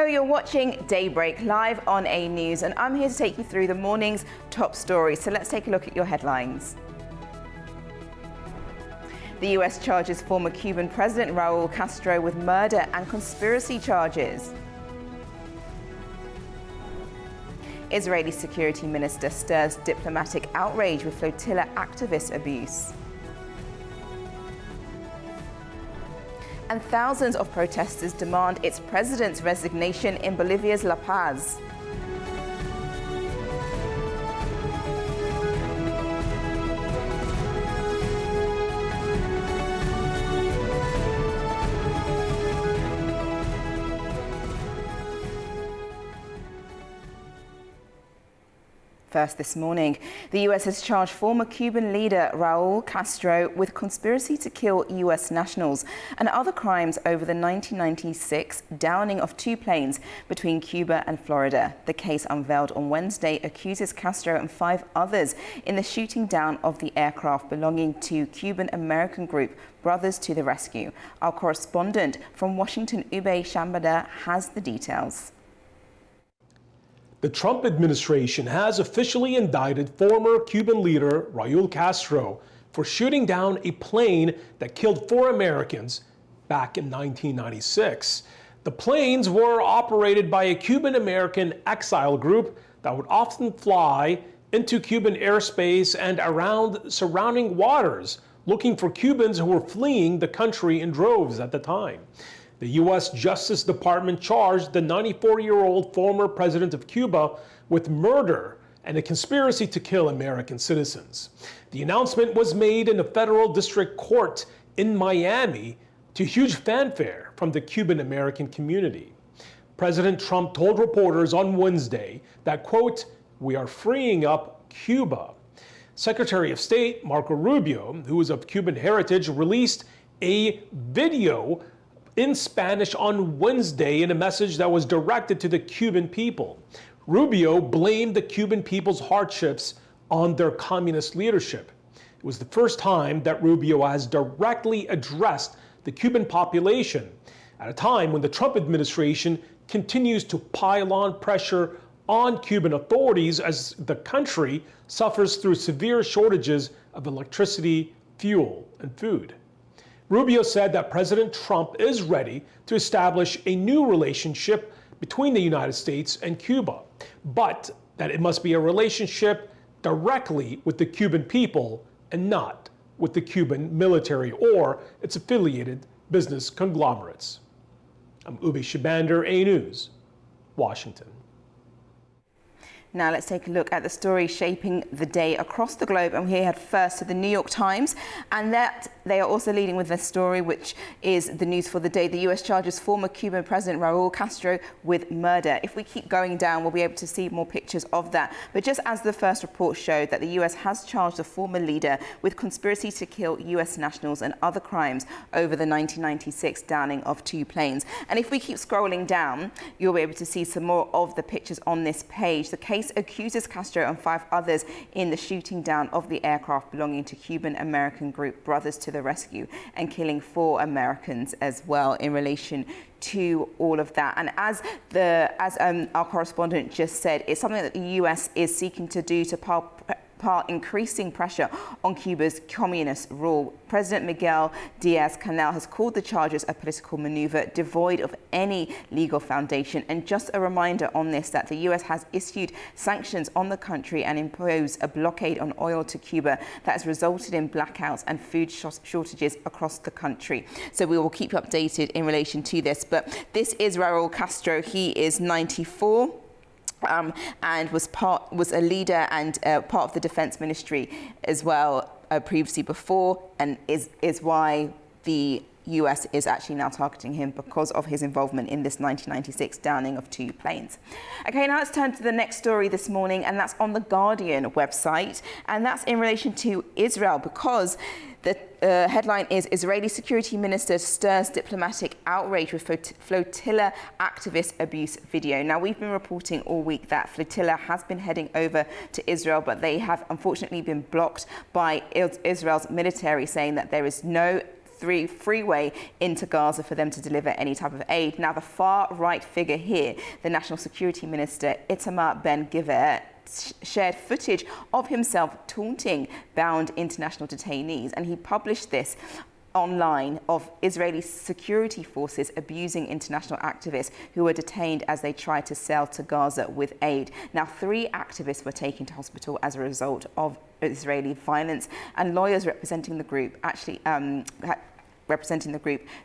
you're watching Daybreak live on A News, and I'm here to take you through the morning's top stories. So let's take a look at your headlines. The US charges former Cuban President Raúl Castro with murder and conspiracy charges. Israeli security minister stirs diplomatic outrage with flotilla activist abuse. And thousands of protesters demand its president's resignation in Bolivia's La Paz. First this morning, the US has charged former Cuban leader Raúl Castro with conspiracy to kill US nationals and other crimes over the 1996 downing of two planes between Cuba and Florida. The case, unveiled on Wednesday, accuses Castro and 5 others in the shooting down of the aircraft belonging to Cuban-American group Brothers to the Rescue. Our correspondent from Washington, Ube Shambada, has the details. The Trump administration has officially indicted former Cuban leader Raúl Castro for shooting down a plane that killed 4 Americans back in 1996. The planes were operated by a Cuban-American exile group that would often fly into Cuban airspace and around surrounding waters, looking for Cubans who were fleeing the country in droves at the time. The U.S. Justice Department charged the 94-year-old former president of Cuba with murder and a conspiracy to kill American citizens. The announcement was made in a federal district court in Miami to huge fanfare from the Cuban-American community. President Trump told reporters on Wednesday that, quote, "We are freeing up Cuba." Secretary of State Marco Rubio, who is of Cuban heritage, released a video in Spanish on Wednesday in a message that was directed to the Cuban people. Rubio blamed the Cuban people's hardships on their communist leadership. It was the first time that Rubio has directly addressed the Cuban population at a time when the Trump administration continues to pile on pressure on Cuban authorities as the country suffers through severe shortages of electricity, fuel, and food. Rubio said that President Trump is ready to establish a new relationship between the United States and Cuba, but that it must be a relationship directly with the Cuban people and not with the Cuban military or its affiliated business conglomerates. I'm Ube Shabander, A News, Washington. Now let's take a look at the story shaping the day across the globe, and we head first to the New York Times, and that they are also leading with this story, which is the news for the day. The US charges former Cuban President Raúl Castro with murder. If we keep going down, we'll be able to see more pictures of that. But just as the first report showed, that the US has charged the former leader with conspiracy to kill US nationals and other crimes over the 1996 downing of 2 planes. And if we keep scrolling down, you'll be able to see some more of the pictures on this page. The case accuses Castro and 5 others in the shooting down of the aircraft belonging to Cuban-American group Brothers to the Rescue and killing 4 Americans as well in relation to all of that. And as our correspondent just said, it's something that the US is seeking to do to increasing pressure on Cuba's communist rule. President Miguel Diaz-Canel has called the charges a political maneuver devoid of any legal foundation. And just a reminder on this, that the US has issued sanctions on the country and imposed a blockade on oil to Cuba that has resulted in blackouts and food shortages across the country. So we will keep you updated in relation to this. But this is Raúl Castro. He is 94. And was a leader and part of the defense ministry as well previously before, and is why the US is actually now targeting him because of his involvement in this 1996 downing of 2 planes. Okay, now let's turn to the next story this morning, and that's on the Guardian website, and that's in relation to Israel, because the headline is Israeli security minister stirs diplomatic outrage with flotilla activist abuse video. Now, we've been reporting all week that flotilla has been heading over to Israel, but they have unfortunately been blocked by Israel's military, saying that there is no freeway into Gaza for them to deliver any type of aid. Now, the far-right figure here, the National Security Minister, Itamar Ben-Gvir, shared footage of himself taunting bound international detainees, and he published this online of Israeli security forces abusing international activists who were detained as they tried to sail to Gaza with aid. Now, 3 activists were taken to hospital as a result of Israeli violence, and lawyers representing the group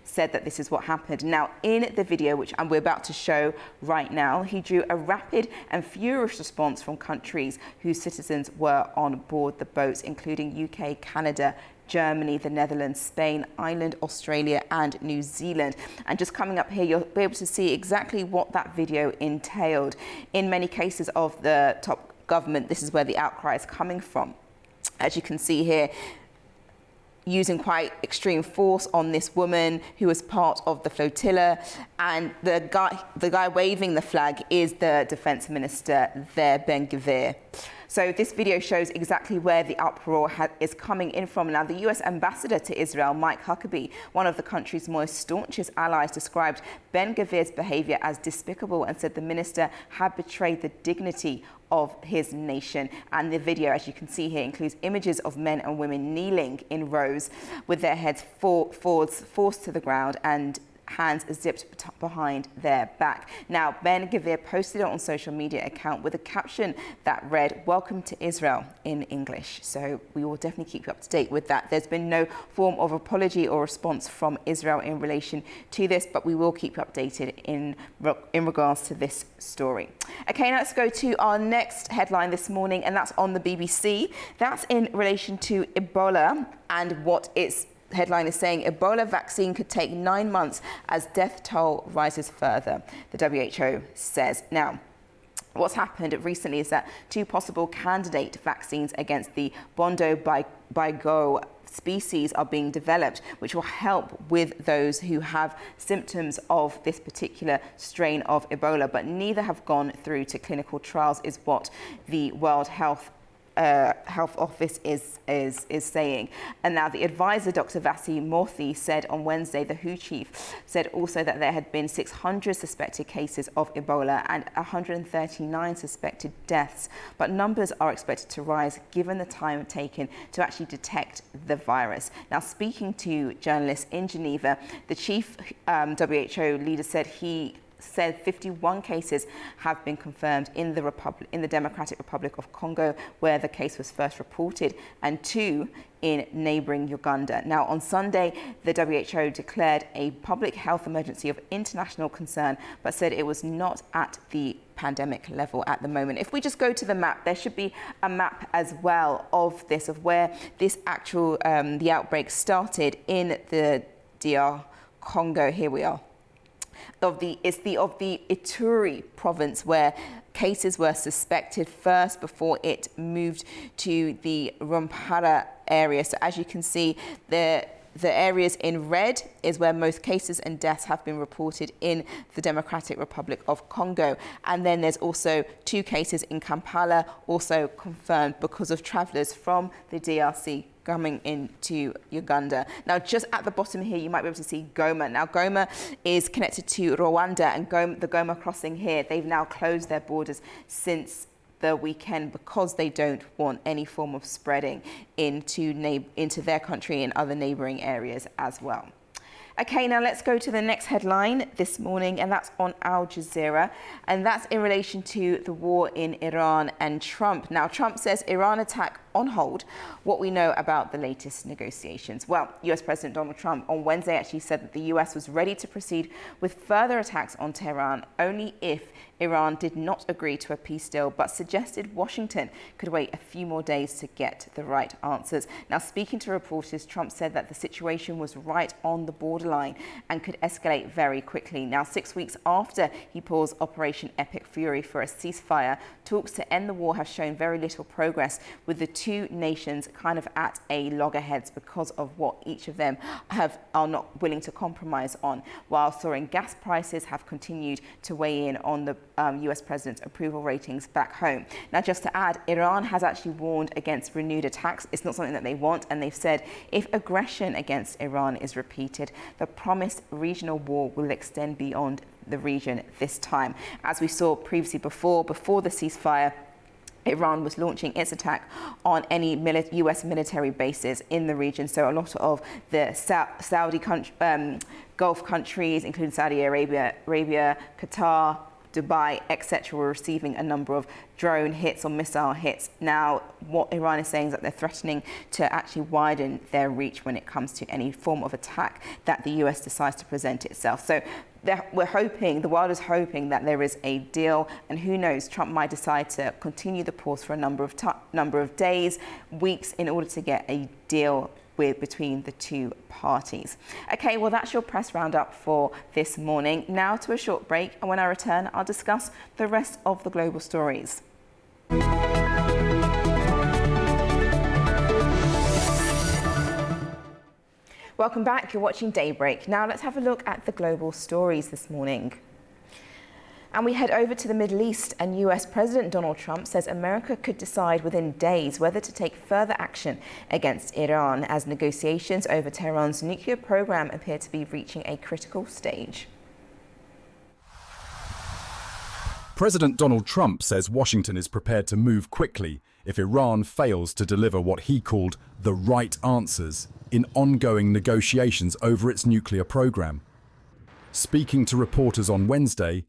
said that this is what happened. Now, in the video, which we're about to show right now, he drew a rapid and furious response from countries whose citizens were on board the boats, including UK, Canada, Germany, the Netherlands, Spain, Ireland, Australia and New Zealand. And just coming up here, you'll be able to see exactly what that video entailed. In many cases of the top government, this is where the outcry is coming from. As you can see here, using quite extreme force on this woman who was part of the flotilla, and the guy waving the flag is the defense minister there, Ben-Gvir. So this video shows exactly where the uproar is coming in from. Now, the US ambassador to Israel, Mike Huckabee, one of the country's most staunchest allies, described Ben-Gvir's behavior as despicable and said the minister had betrayed the dignity of his nation. And the video, as you can see here, includes images of men and women kneeling in rows with their heads forced to the ground and hands zipped behind their back. Now, Ben-Gvir posted it on social media account with a caption that read, "Welcome to Israel," in English. So we will definitely keep you up to date with that. There's been no form of apology or response from Israel in relation to this, but we will keep you updated in regards to this story. Okay, now let's go to our next headline this morning, and that's on the BBC. That's in relation to Ebola and what its headline is saying: Ebola vaccine could take 9 months as death toll rises further, the WHO says. Now, what's happened recently is that 2 possible candidate vaccines against the Bondo Baigo species are being developed, which will help with those who have symptoms of this particular strain of Ebola, but neither have gone through to clinical trials, is what the World Health Office is saying. And now the advisor, Dr. Vasi Morthy, said on Wednesday, the WHO chief said also that there had been 600 suspected cases of Ebola and 139 suspected deaths, but numbers are expected to rise given the time taken to actually detect the virus. Now, speaking to journalists in Geneva, the chief WHO leader said 51 cases have been confirmed in the Democratic Republic of Congo, where the case was first reported, and 2 in neighboring Uganda. Now, on Sunday, the WHO declared a public health emergency of international concern, but said it was not at the pandemic level at the moment. If we just go to the map, there should be a map as well of where this actual the outbreak started in the DR Congo. Here we are. It's the Ituri province where cases were suspected first before it moved to the Rumpara area. So as you can see, the areas in red is where most cases and deaths have been reported in the Democratic Republic of Congo. And then there's also 2 cases in Kampala, also confirmed because of travellers from the DRC coming into Uganda. Now, just at the bottom here, you might be able to see Goma. Now, Goma is connected to Rwanda, and the Goma crossing here, they've now closed their borders since the weekend because they don't want any form of spreading into their country and other neighbouring areas as well. Okay, now let's go to the next headline this morning, and that's on Al Jazeera, and that's in relation to the war in Iran and Trump. Now, Trump says Iran attack on hold. What we know about the latest negotiations. Well, US President Donald Trump on Wednesday actually said that the US was ready to proceed with further attacks on Tehran only if Iran did not agree to a peace deal, but suggested Washington could wait a few more days to get the right answers. Now, speaking to reporters, Trump said that the situation was right on the borderline and could escalate very quickly. Now, 6 weeks after he paused Operation Epic Fury for a ceasefire, talks to end the war have shown very little progress, with the two nations kind of at a loggerheads because of what each of them are not willing to compromise on, while soaring gas prices have continued to weigh in on the US president's approval ratings back home. Now, just to add, Iran has actually warned against renewed attacks. It's not something that they want, and they've said if aggression against Iran is repeated, the promised regional war will extend beyond the region this time. As we saw previously before the ceasefire, Iran was launching its attack on any US military bases in the region. So a lot of the Saudi Gulf countries, including Saudi Arabia, Qatar, Dubai, etc., were receiving a number of drone hits or missile hits. Now, what Iran is saying is that they're threatening to actually widen their reach when it comes to any form of attack that the US decides to present itself. So we're hoping, the world is hoping that there is a deal, and who knows, Trump might decide to continue the pause for a number of days, weeks, in order to get a deal between the two parties. Okay, well, that's your press roundup for this morning. Now to a short break, and when I return, I'll discuss the rest of the global stories. Welcome back. You're watching Daybreak. Now let's have a look at the global stories this morning. And we head over to the Middle East, and US President Donald Trump says America could decide within days whether to take further action against Iran as negotiations over Tehran's nuclear program appear to be reaching a critical stage. President Donald Trump says Washington is prepared to move quickly if Iran fails to deliver what he called the right answers in ongoing negotiations over its nuclear program. Speaking to reporters on Wednesday,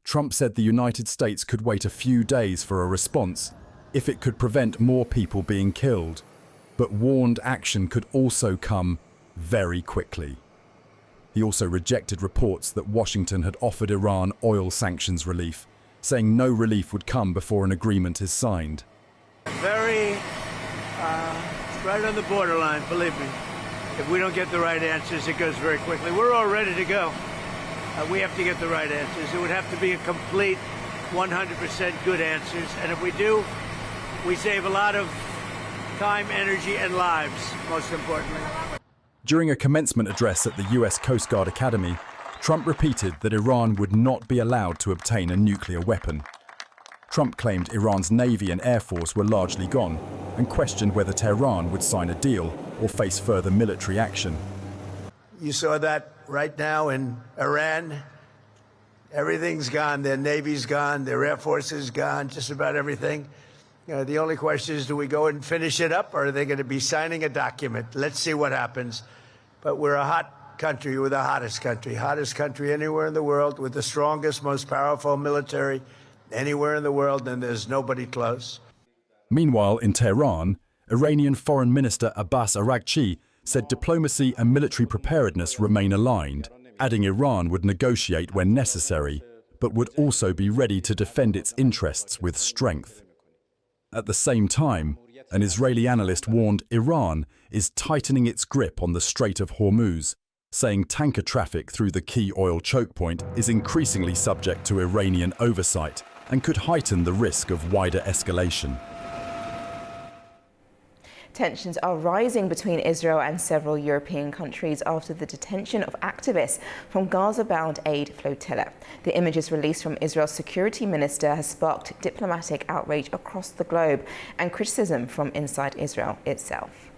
Trump said the United States could wait a few days for a response if it could prevent more people being killed, but warned action could also come very quickly. He also rejected reports that Washington had offered Iran oil sanctions relief, saying no relief would come before an agreement is signed. Very right on the borderline, believe me. If we don't get the right answers, it goes very quickly. We're all ready to go. We have to get the right answers. It would have to be a complete 100% good answers. And if we do, we save a lot of time, energy, and lives, most importantly. During a commencement address at the US Coast Guard Academy, Trump repeated that Iran would not be allowed to obtain a nuclear weapon. Trump claimed Iran's Navy and Air Force were largely gone and questioned whether Tehran would sign a deal or face further military action. You saw that right now in Iran. Everything's gone. Their Navy's gone. Their Air Force is gone. Just about everything. The only question is, do we go and finish it up, or are they going to be signing a document? Let's see what happens. But we're a hot country. We're the hottest country anywhere in the world, with the strongest, most powerful military anywhere in the world, and there's nobody close. Meanwhile, in Tehran, Iranian Foreign Minister Abbas Araghchi said diplomacy and military preparedness remain aligned, adding Iran would negotiate when necessary, but would also be ready to defend its interests with strength. At the same time, an Israeli analyst warned Iran is tightening its grip on the Strait of Hormuz, saying tanker traffic through the key oil choke point is increasingly subject to Iranian oversight and could heighten the risk of wider escalation. Tensions are rising between Israel and several European countries after the detention of activists from Gaza-bound aid flotilla. The images released from Israel's security minister has sparked diplomatic outrage across the globe and criticism from inside Israel itself.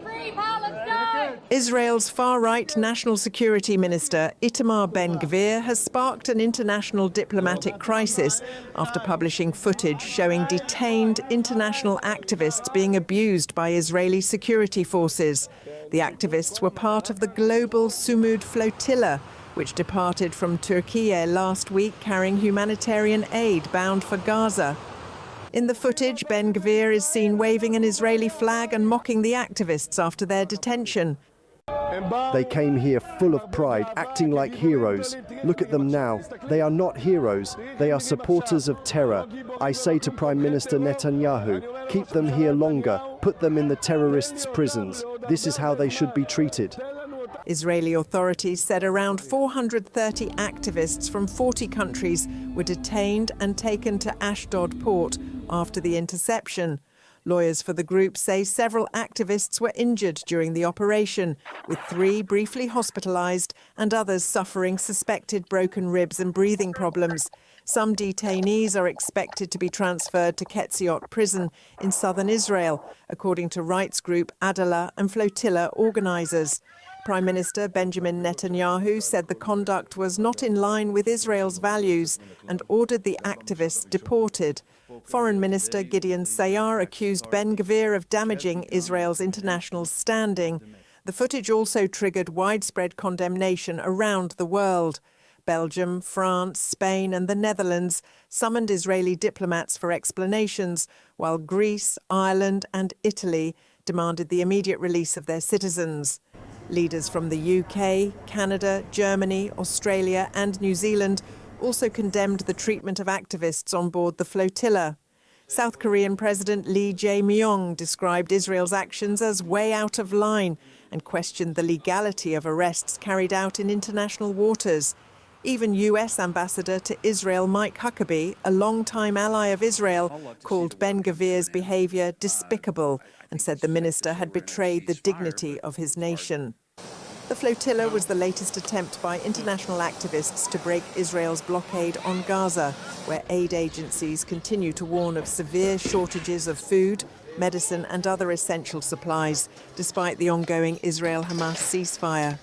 Free Palestine! Israel's far-right National Security Minister Itamar Ben-Gvir has sparked an international diplomatic crisis after publishing footage showing detained international activists being abused by Israeli security forces. The activists were part of the global Sumud flotilla, which departed from Turkey last week carrying humanitarian aid bound for Gaza. In the footage, Ben-Gvir is seen waving an Israeli flag and mocking the activists after their detention. They came here full of pride, acting like heroes. Look at them now. They are not heroes. They are supporters of terror. I say to Prime Minister Netanyahu, keep them here longer. Put them in the terrorists' prisons. This is how they should be treated. Israeli authorities said around 430 activists from 40 countries were detained and taken to Ashdod port after the interception. Lawyers for the group say several activists were injured during the operation, with 3 briefly hospitalised and others suffering suspected broken ribs and breathing problems. Some detainees are expected to be transferred to Ketziot prison in southern Israel, according to rights group Adalah and flotilla organisers. Prime Minister Benjamin Netanyahu said the conduct was not in line with Israel's values and ordered the activists deported. Foreign Minister Gideon Sayar accused Ben Gvir of damaging Israel's international standing. The footage also triggered widespread condemnation around the world. Belgium, France, Spain and the Netherlands summoned Israeli diplomats for explanations, while Greece, Ireland and Italy demanded the immediate release of their citizens. Leaders from the UK, Canada, Germany, Australia and New Zealand also condemned the treatment of activists on board the flotilla. South Korean President Lee Jae-myung described Israel's actions as way out of line and questioned the legality of arrests carried out in international waters. Even US Ambassador to Israel Mike Huckabee, a long-time ally of Israel, called Ben Gvir's behaviour despicable and said the minister had betrayed the dignity of his nation. The flotilla was the latest attempt by international activists to break Israel's blockade on Gaza, where aid agencies continue to warn of severe shortages of food, medicine and other essential supplies, despite the ongoing Israel-Hamas ceasefire.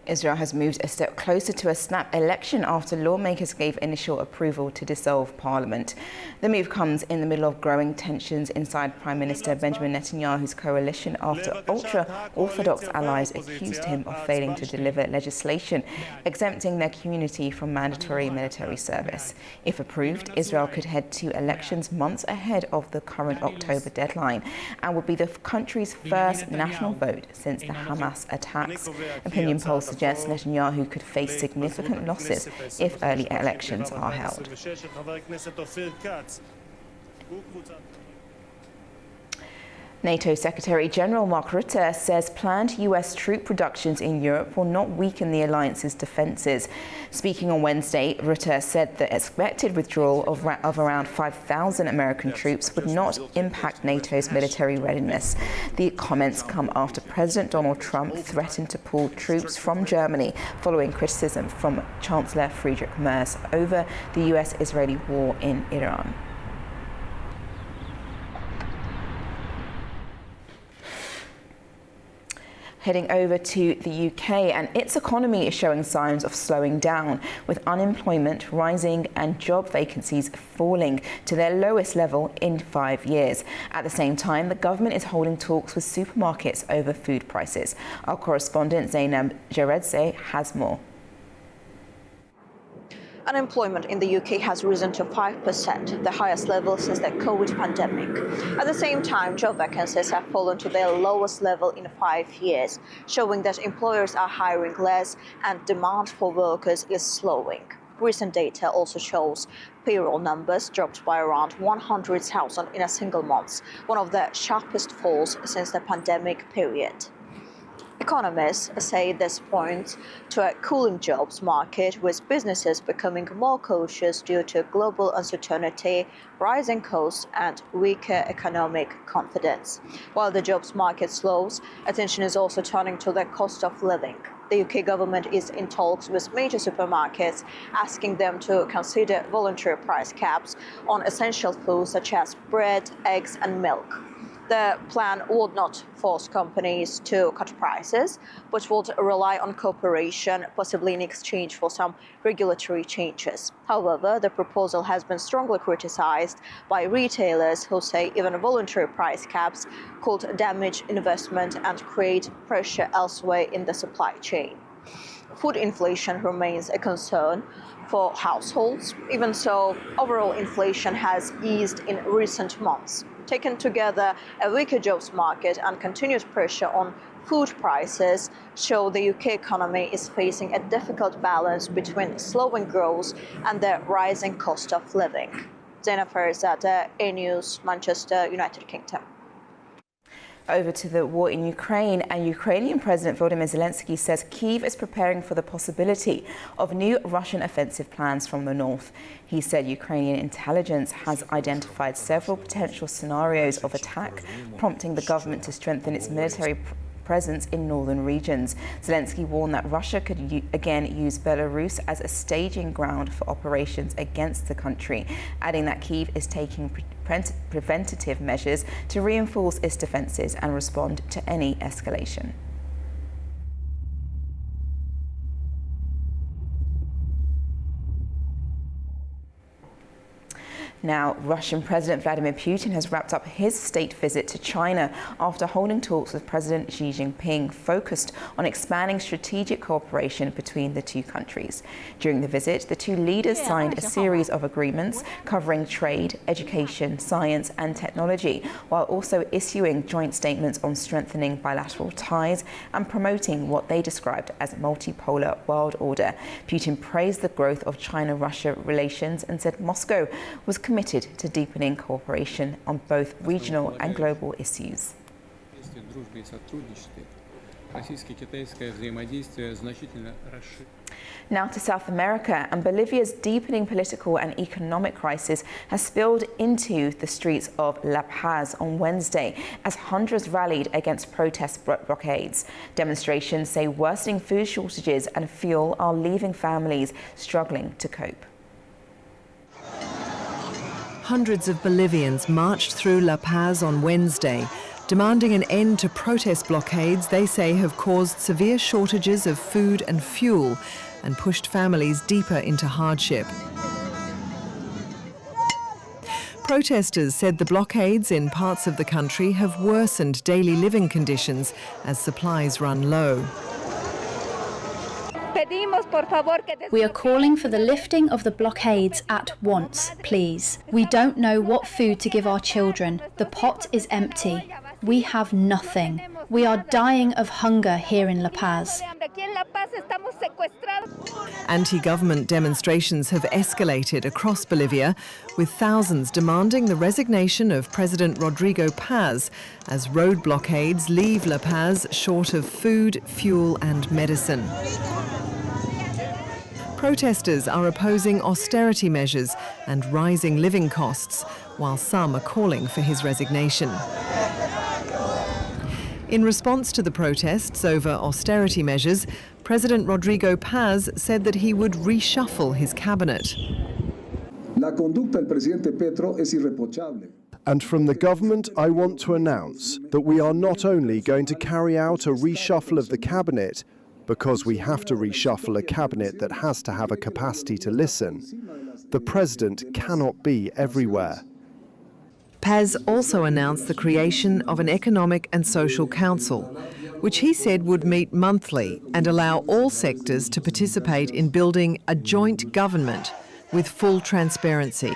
Israel has moved a step closer to a snap election after lawmakers gave initial approval to dissolve parliament. The move comes in the middle of growing tensions inside Prime Minister Benjamin Netanyahu's coalition after ultra-Orthodox allies accused him of failing to deliver legislation exempting their community from mandatory military service. If approved, Israel could head to elections months ahead of the current October deadline and would be the country's first national vote since the Hamas attacks. Opinion polls suggest Netanyahu could face significant losses if early elections are held. NATO Secretary-General Mark Rutte says planned US troop reductions in Europe will not weaken the alliance's defences. Speaking on Wednesday, Rutte said the expected withdrawal of around 5,000 American troops would not impact NATO's military readiness. The comments come after President Donald Trump threatened to pull troops from Germany following criticism from Chancellor Friedrich Merz over the US-Israeli war in Iran. Heading over to the UK, and its economy is showing signs of slowing down, with unemployment rising and job vacancies falling to their lowest level in 5 years. At the same time, the government is holding talks with supermarkets over food prices. Our correspondent Zainab Jaredzeh has more. Unemployment in the UK has risen to 5%, the highest level since the COVID pandemic. At the same time, job vacancies have fallen to their lowest level in 5 years, showing that employers are hiring less and demand for workers is slowing. Recent data also shows payroll numbers dropped by around 100,000 in a single month, one of the sharpest falls since the pandemic period. Economists say this points to a cooling jobs market, with businesses becoming more cautious due to global uncertainty, rising costs and weaker economic confidence. While the jobs market slows, attention is also turning to the cost of living. The UK government is in talks with major supermarkets, asking them to consider voluntary price caps on essential foods such as bread, eggs and milk. The plan would not force companies to cut prices, but would rely on cooperation, possibly in exchange for some regulatory changes. However, the proposal has been strongly criticized by retailers who say even voluntary price caps could damage investment and create pressure elsewhere in the supply chain. Food inflation remains a concern for households. Even so, overall inflation has eased in recent months. Taken together, a weaker jobs market and continuous pressure on food prices show the UK economy is facing a difficult balance between slowing growth and the rising cost of living. Zainab Farzadeh, A News, Manchester, United Kingdom. Over to the war in Ukraine, and Ukrainian President Volodymyr Zelensky says Kyiv is preparing for the possibility of new Russian offensive plans from the north. He said Ukrainian intelligence has identified several potential scenarios of attack, prompting the government to strengthen its military presence in northern regions. Zelensky warned that Russia could again use Belarus as a staging ground for operations against the country, adding that Kyiv is taking preventative measures to reinforce its defences and respond to any escalation. Now, Russian President Vladimir Putin has wrapped up his state visit to China after holding talks with President Xi Jinping focused on expanding strategic cooperation between the two countries. During the visit, the two leaders signed a series of agreements covering trade, education, science and technology, while also issuing joint statements on strengthening bilateral ties and promoting what they described as a multipolar world order. Putin praised the growth of China-Russia relations and said Moscow was committed to deepening cooperation on both regional and global issues. Now to South America, and Bolivia's deepening political and economic crisis has spilled into the streets of La Paz on Wednesday as hundreds rallied against protest blockades. Demonstrations say worsening food shortages and fuel are leaving families struggling to cope. Hundreds of Bolivians marched through La Paz on Wednesday, demanding an end to protest blockades they say have caused severe shortages of food and fuel and pushed families deeper into hardship. Protesters said the blockades in parts of the country have worsened daily living conditions as supplies run low. We are calling for the lifting of the blockades at once, please. We don't know what food to give our children. The pot is empty. We have nothing. We are dying of hunger here in La Paz. Anti-government demonstrations have escalated across Bolivia, with thousands demanding the resignation of President Rodrigo Paz as road blockades leave La Paz short of food, fuel and medicine. Protesters are opposing austerity measures and rising living costs, while some are calling for his resignation. In response to the protests over austerity measures, President Rodrigo Paz said that he would reshuffle his cabinet. And from the government, I want to announce that we are not only going to carry out a reshuffle of the cabinet, because we have to reshuffle a cabinet that has to have a capacity to listen. The president cannot be everywhere. Paz also announced the creation of an Economic and Social Council, which he said would meet monthly and allow all sectors to participate in building a joint government with full transparency.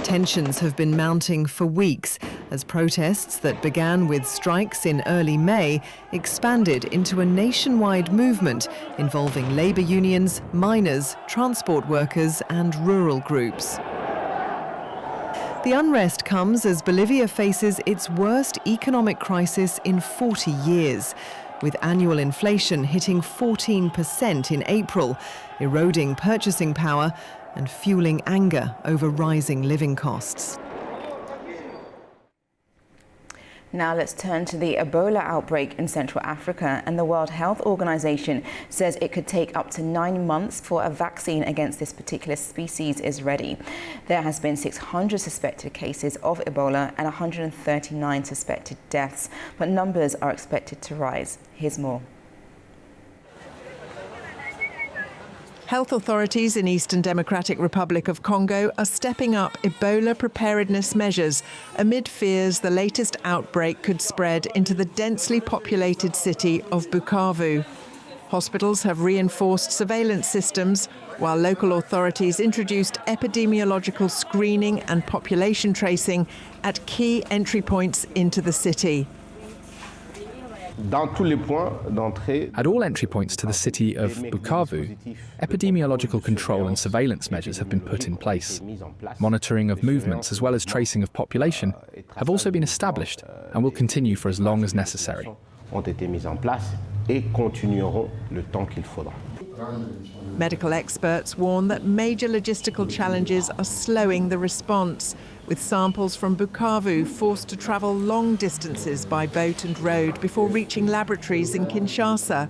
Tensions have been mounting for weeks as protests that began with strikes in early May expanded into a nationwide movement involving labour unions, miners, transport workers and rural groups. The unrest comes as Bolivia faces its worst economic crisis in 40 years, with annual inflation hitting 14% in April, eroding purchasing power and fueling anger over rising living costs. Now let's turn to the Ebola outbreak in Central Africa, and the World Health Organization says it could take up to 9 months for a vaccine against this particular species is ready. There has been 600 suspected cases of Ebola and 139 suspected deaths, but numbers are expected to rise. Here's more. Health authorities in Eastern Democratic Republic of Congo are stepping up Ebola preparedness measures amid fears the latest outbreak could spread into the densely populated city of Bukavu. Hospitals have reinforced surveillance systems, while local authorities introduced epidemiological screening and population tracing at key entry points into the city. At all entry points to the city of Bukavu, epidemiological control and surveillance measures have been put in place. Monitoring of movements as well as tracing of population have also been established and will continue for as long as necessary. Medical experts warn that major logistical challenges are slowing the response, with samples from Bukavu forced to travel long distances by boat and road before reaching laboratories in Kinshasa.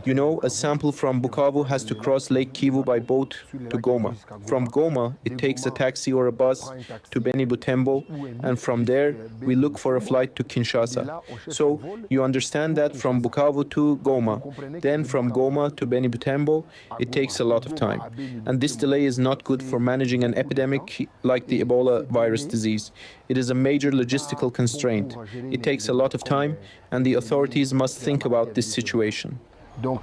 You know, a sample from Bukavu has to cross Lake Kivu by boat to Goma. From Goma, it takes a taxi or a bus to Beni Butembo, and from there, we look for a flight to Kinshasa. So, you understand that from Bukavu to Goma, then from Goma to Beni Butembo, it takes a lot of time. And this delay is not good for managing an epidemic like the Ebola virus disease. It is a major logistical constraint. It takes a lot of time, and the authorities must think about this situation. The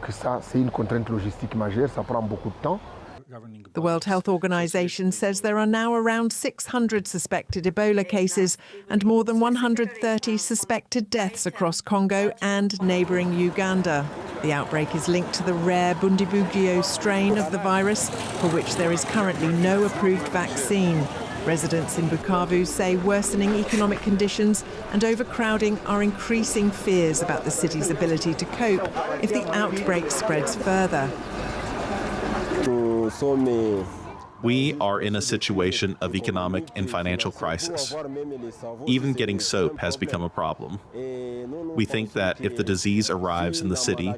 World Health Organization says there are now around 600 suspected Ebola cases and more than 130 suspected deaths across Congo and neighbouring Uganda. The outbreak is linked to the rare Bundibugyo strain of the virus, for which there is currently no approved vaccine. Residents in Bukavu say worsening economic conditions and overcrowding are increasing fears about the city's ability to cope if the outbreak spreads further. We are in a situation of economic and financial crisis. Even getting soap has become a problem. We think that if the disease arrives in the city,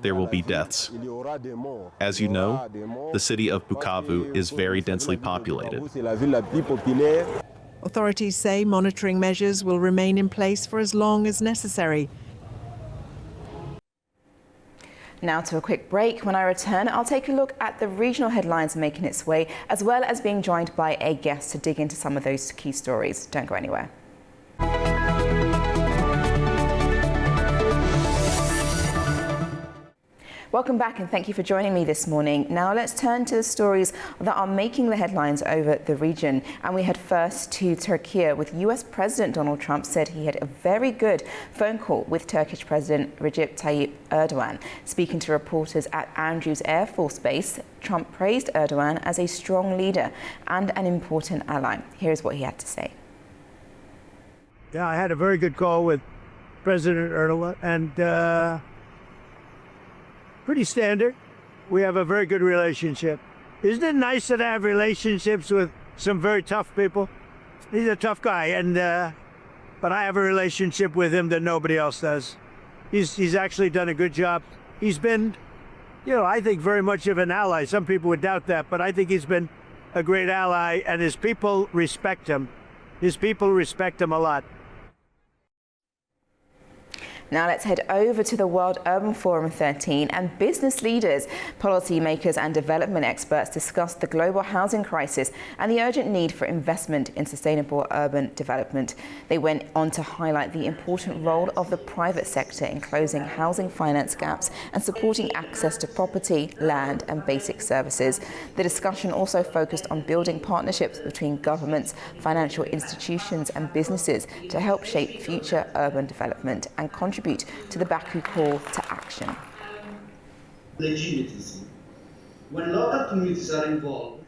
there will be deaths. As you know, the city of Bukavu is very densely populated. Authorities say monitoring measures will remain in place for as long as necessary. Now to a quick break. When I return, I'll take a look at the regional headlines making its way, as well as being joined by a guest to dig into some of those key stories. Don't go anywhere. Welcome back and thank you for joining me this morning. Now let's turn to the stories that are making the headlines over the region. And we head first to Turkey, with US President Donald Trump said he had a very good phone call with Turkish President Recep Tayyip Erdogan. Speaking to reporters at Andrews Air Force Base, Trump praised Erdogan as a strong leader and an important ally. Here's what he had to say. Yeah, I had a very good call with President Erdogan, and pretty standard. We have a very good relationship. Isn't it nice to have relationships with some very tough people? He's a tough guy, and but I have a relationship with him that nobody else does. He's actually done a good job. He's been, you know, I think very much of an ally. Some people would doubt that, but I think he's been a great ally, and his people respect him. His people respect him a lot. Now let's head over to the World Urban Forum 13, and business leaders, policymakers and development experts discussed the global housing crisis and the urgent need for investment in sustainable urban development. They went on to highlight the important role of the private sector in closing housing finance gaps and supporting access to property, land and basic services. The discussion also focused on building partnerships between governments, financial institutions and businesses to help shape future urban development and contribute to the Baku call to action. Legitimacy. When local communities are involved.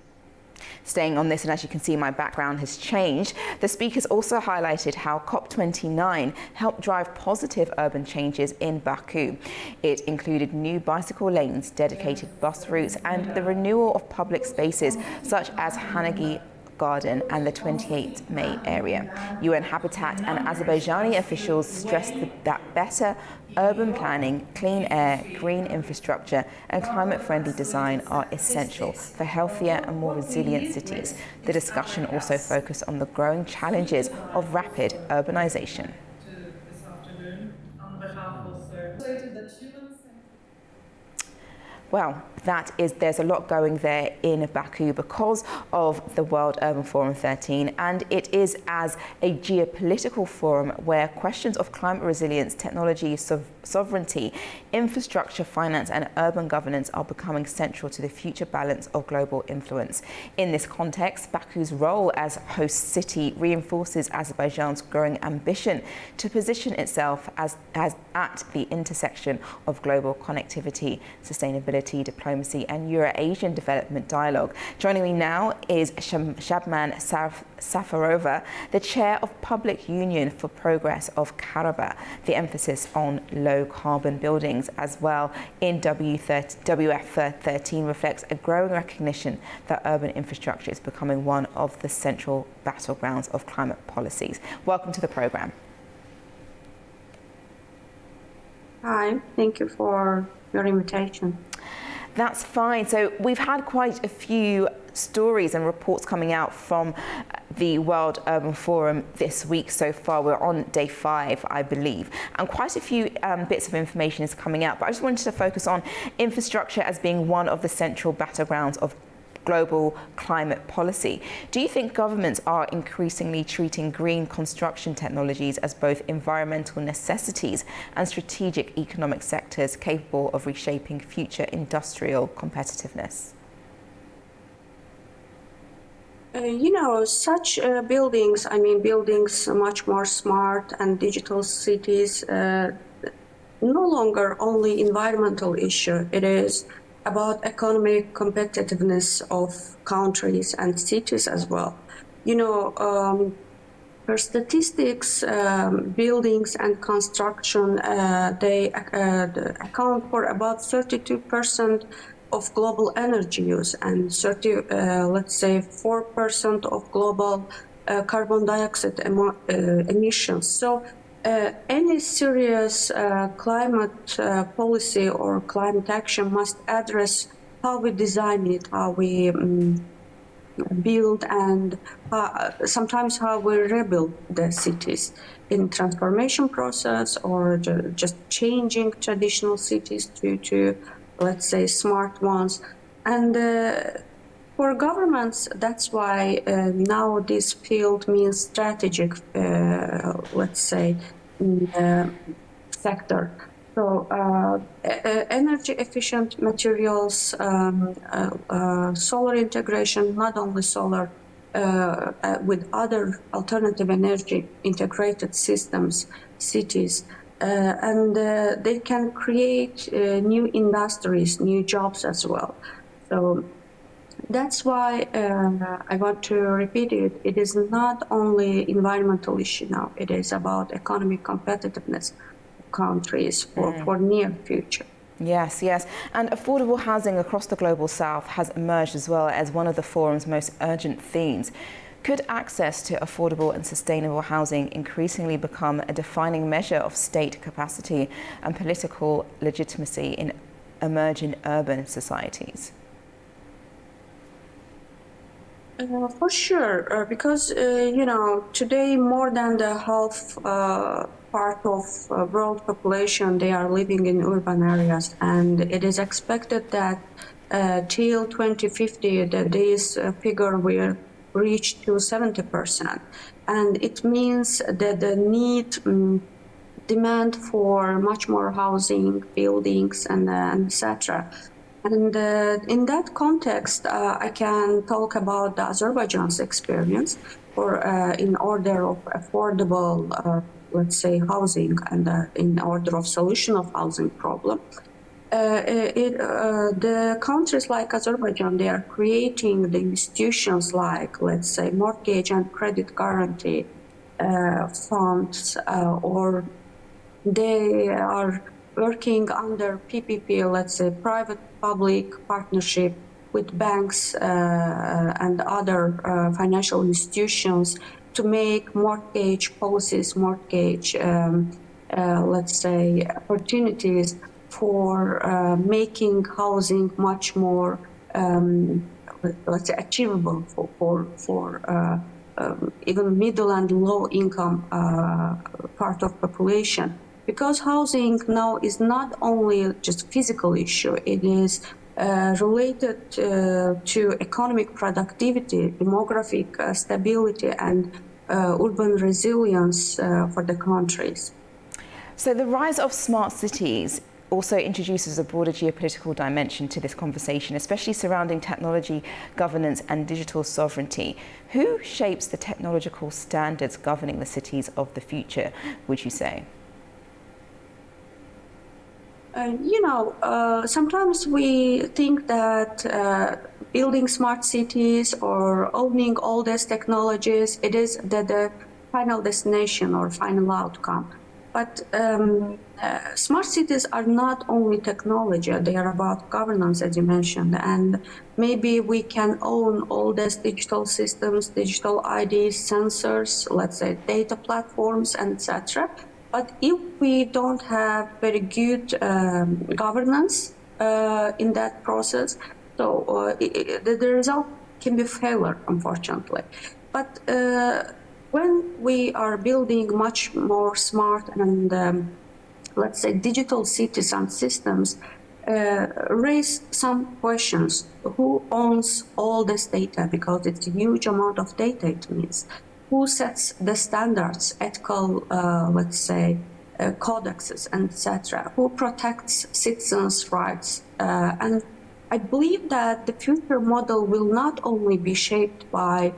Staying on this, and as you can see, my background has changed. The speakers also highlighted how COP29 helped drive positive urban changes in Baku. It included new bicycle lanes, dedicated bus routes, and the renewal of public spaces such as Hanagi Garden and the 28th May area. UN Habitat and Azerbaijani officials stressed that better urban planning, clean air, green infrastructure and climate-friendly design are essential for healthier and more resilient cities. The discussion also focused on the growing challenges of rapid urbanization. Well, there's a lot going there in Baku because of the World Urban Forum 13, and it is as a geopolitical forum where questions of climate resilience, technology, sovereignty, infrastructure, finance and urban governance are becoming central to the future balance of global influence. In this context, Baku's role as host city reinforces Azerbaijan's growing ambition to position itself as at the intersection of global connectivity, sustainability, diplomacy and Euro-Asian development dialogue. Joining me now is Shabman Safarova, the chair of Public Union for Progress of Karabakh. The emphasis on low-carbon buildings as well in WF13 reflects a growing recognition that urban infrastructure is becoming one of the central battlegrounds of climate policies. Welcome to the programme. Hi, thank you for your invitation. That's fine. So we've had quite a few stories and reports coming out from the World Urban Forum this week so far. We're on day 5, I believe, and quite a few bits of information is coming out. But I just wanted to focus on infrastructure as being one of the central battlegrounds of global climate policy. Do you think governments are increasingly treating green construction technologies as both environmental necessities and strategic economic sectors capable of reshaping future industrial competitiveness? Such buildings, buildings much more smart and digital cities, no longer only environmental issue. It is about economic competitiveness of countries and cities as well. For statistics, buildings and construction, they account for about 32% of global energy use and 4% of global carbon dioxide emissions. So any serious climate policy or climate action must address how we design it, how we build, and sometimes how we rebuild the cities in transformation process, or just changing traditional cities to let's say smart ones. And for governments, that's why now this field means strategic, let's say, sector. So energy efficient materials, solar integration, not only solar, with other alternative energy integrated systems, cities, and they can create new industries, new jobs as well. So that's why I want to repeat it. It is not only environmental issue now. It is about economic competitiveness of countries for near future. Yes, yes. And affordable housing across the global south has emerged as well as one of the forum's most urgent themes. Could access to affordable and sustainable housing increasingly become a defining measure of state capacity and political legitimacy in emerging urban societies? For sure, because today more than the half part of world population, they are living in urban areas, and it is expected that till 2050 this figure will reach to 70%, and it means that the demand for much more housing, buildings, and etc. And in that context, I can talk about Azerbaijan's experience in order of affordable, let's say, housing, and in order of solution of housing problem. The countries like Azerbaijan, they are creating the institutions like, let's say, mortgage and credit guarantee funds, or they are working under PPP, let's say, private-public partnership with banks and other financial institutions to make mortgage policies, let's say, opportunities for making housing much more, let's say, achievable for even middle and low income part of population. because housing now is not only just a physical issue, it is related to economic productivity, demographic stability, and urban resilience for the countries. So the rise of smart cities also introduces a broader geopolitical dimension to this conversation, especially surrounding technology, governance and digital sovereignty. Who shapes the technological standards governing the cities of the future, would you say? Sometimes we think that building smart cities or owning all these technologies, it is the final destination or final outcome. But smart cities are not only technology, they are about governance, as you mentioned, and maybe we can own all these digital systems, digital IDs, sensors, let's say data platforms, etc. But if we don't have very good governance in that process, so the result can be failure, unfortunately. But when we are building much more smart and, let's say, digital cities and systems, raise some questions. Who owns all this data? Because it's a huge amount of data, it means. Who sets the standards, ethical, let's say, codexes, etc.? Who protects citizens' rights? And I believe that the future model will not only be shaped by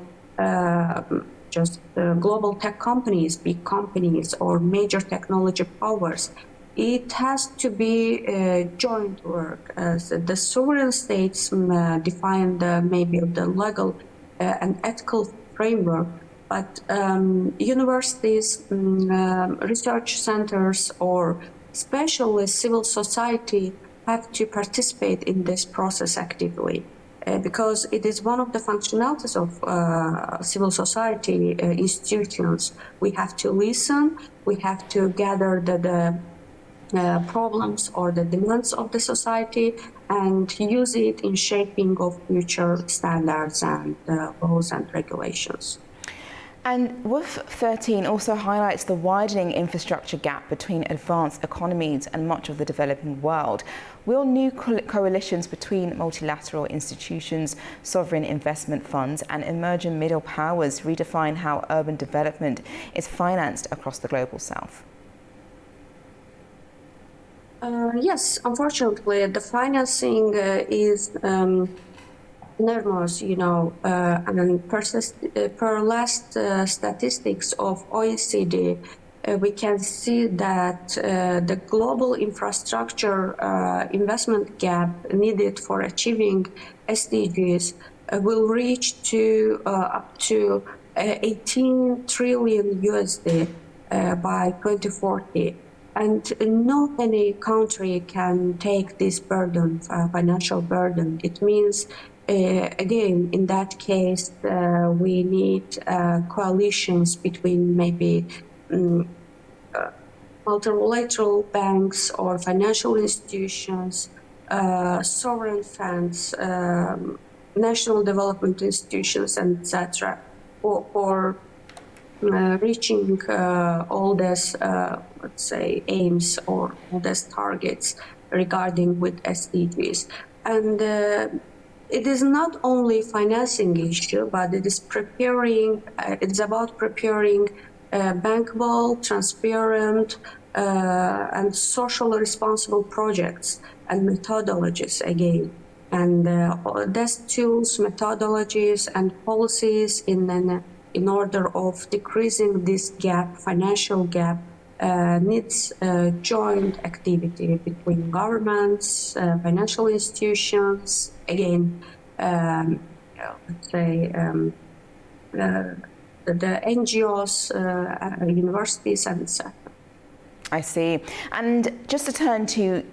just global tech companies, big companies, or major technology powers. It has to be joint work. The sovereign states define maybe the legal and ethical framework, but universities, research centers, or especially civil society have to participate in this process actively. Because it is one of the functionalities of civil society institutions. We have to listen, we have to gather the problems or the demands of the society and use it in shaping of future standards and laws and regulations. And WOF 13 also highlights the widening infrastructure gap between advanced economies and much of the developing world. Will new coalitions between multilateral institutions, sovereign investment funds and emerging middle powers redefine how urban development is financed across the global south? Yes, unfortunately, the financing is enormous, and per last statistics of OECD, we can see that the global infrastructure investment gap needed for achieving SDGs will reach to up to 18 trillion USD by 2040. And no any country can take this burden, financial burden. It means, again, in that case, we need coalitions between maybe multilateral banks or financial institutions, sovereign funds, national development institutions, etc., for reaching all these, let's say, aims or all these targets regarding with SDGs. And it is not only financing issue, but it is preparing, it's about preparing bankable, transparent, and socially responsible projects and methodologies again. And these tools, methodologies, and policies in order of decreasing this gap, financial gap, needs joint activity between governments, financial institutions, again, let's say, the NGOs, universities, and etc. I see. And just to turn to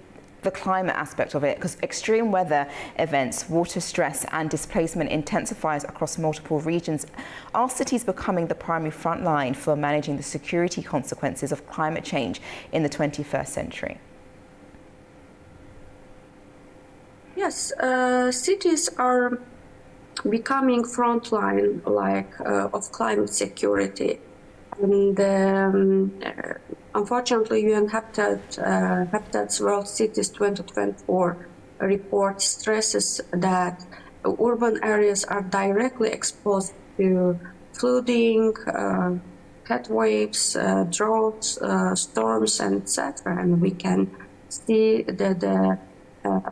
the climate aspect of it, because extreme weather events, water stress and displacement intensifies across multiple regions. Are cities becoming the primary front line for managing the security consequences of climate change in the 21st century? Yes, cities are becoming frontline of climate security. And unfortunately, UN Habitat's World Cities 2024 report stresses that urban areas are directly exposed to flooding, heat waves, droughts, storms, and etc. And we can see the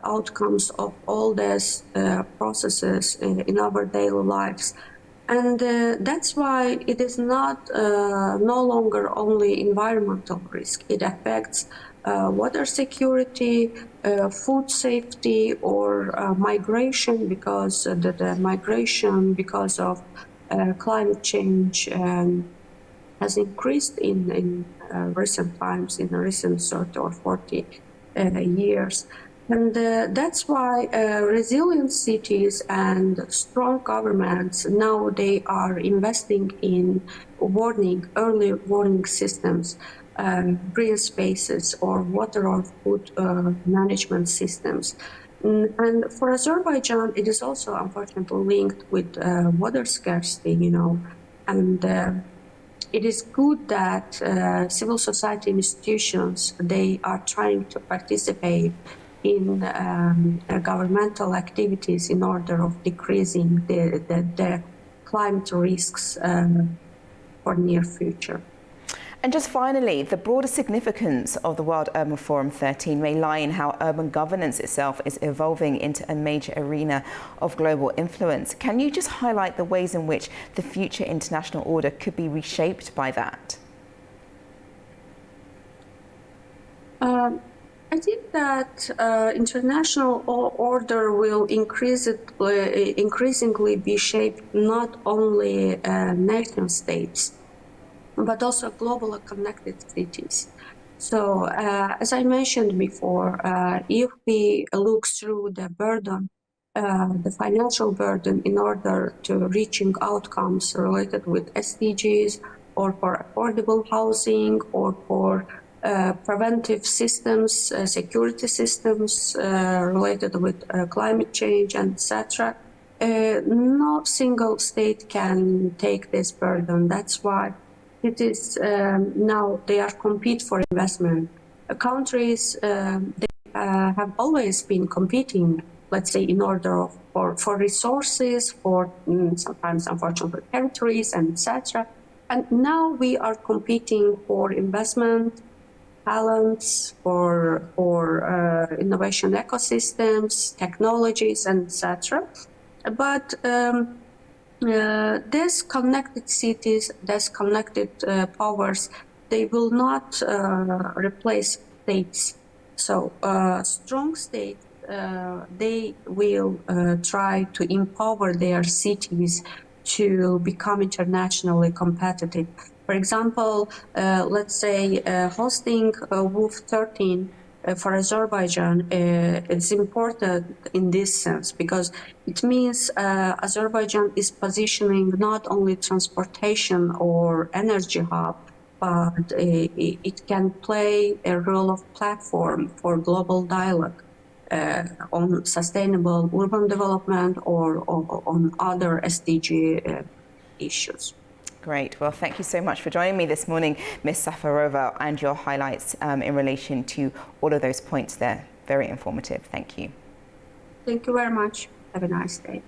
outcomes of all these processes in our daily lives. And that's why it is not no longer only environmental risk. It affects water security, food safety, or migration, because the migration because of climate change has increased in recent times, in the recent 30 or 40 years. And that's why resilient cities and strong governments now they are investing in early warning systems, green spaces, or water or food management systems. And for Azerbaijan, it is also unfortunately linked with water scarcity, and it is good that civil society institutions, they are trying to participate in governmental activities in order of decreasing the climate risks for near future. And just finally, the broader significance of the World Urban Forum 13 may lie in how urban governance itself is evolving into a major arena of global influence. Can you just highlight the ways in which the future international order could be reshaped by that? I think that international order will increasingly be shaped not only nation states, but also globally connected cities. So, as I mentioned before, if we look through the burden, the financial burden in order to reaching outcomes related with SDGs, or for affordable housing, or for preventive systems, security systems related with climate change, and etc. No single state can take this burden. That's why it is now they are compete for investment. Countries they have always been competing, let's say, in order for resources, for sometimes unfortunately territories, and etc. And now we are competing for investment, talents, for innovation ecosystems, technologies, and etc. But these connected cities, these connected powers, they will not replace states. So strong states, they will try to empower their cities to become internationally competitive. For example, let's say hosting WOF 13 for Azerbaijan is important in this sense, because it means Azerbaijan is positioning not only transportation or energy hub, but it can play a role of platform for global dialogue on sustainable urban development or on other SDG issues. Great. Well, thank you so much for joining me this morning, Ms. Safarova, and your highlights in relation to all of those points there. Very informative. Thank you. Thank you very much. Have a nice day.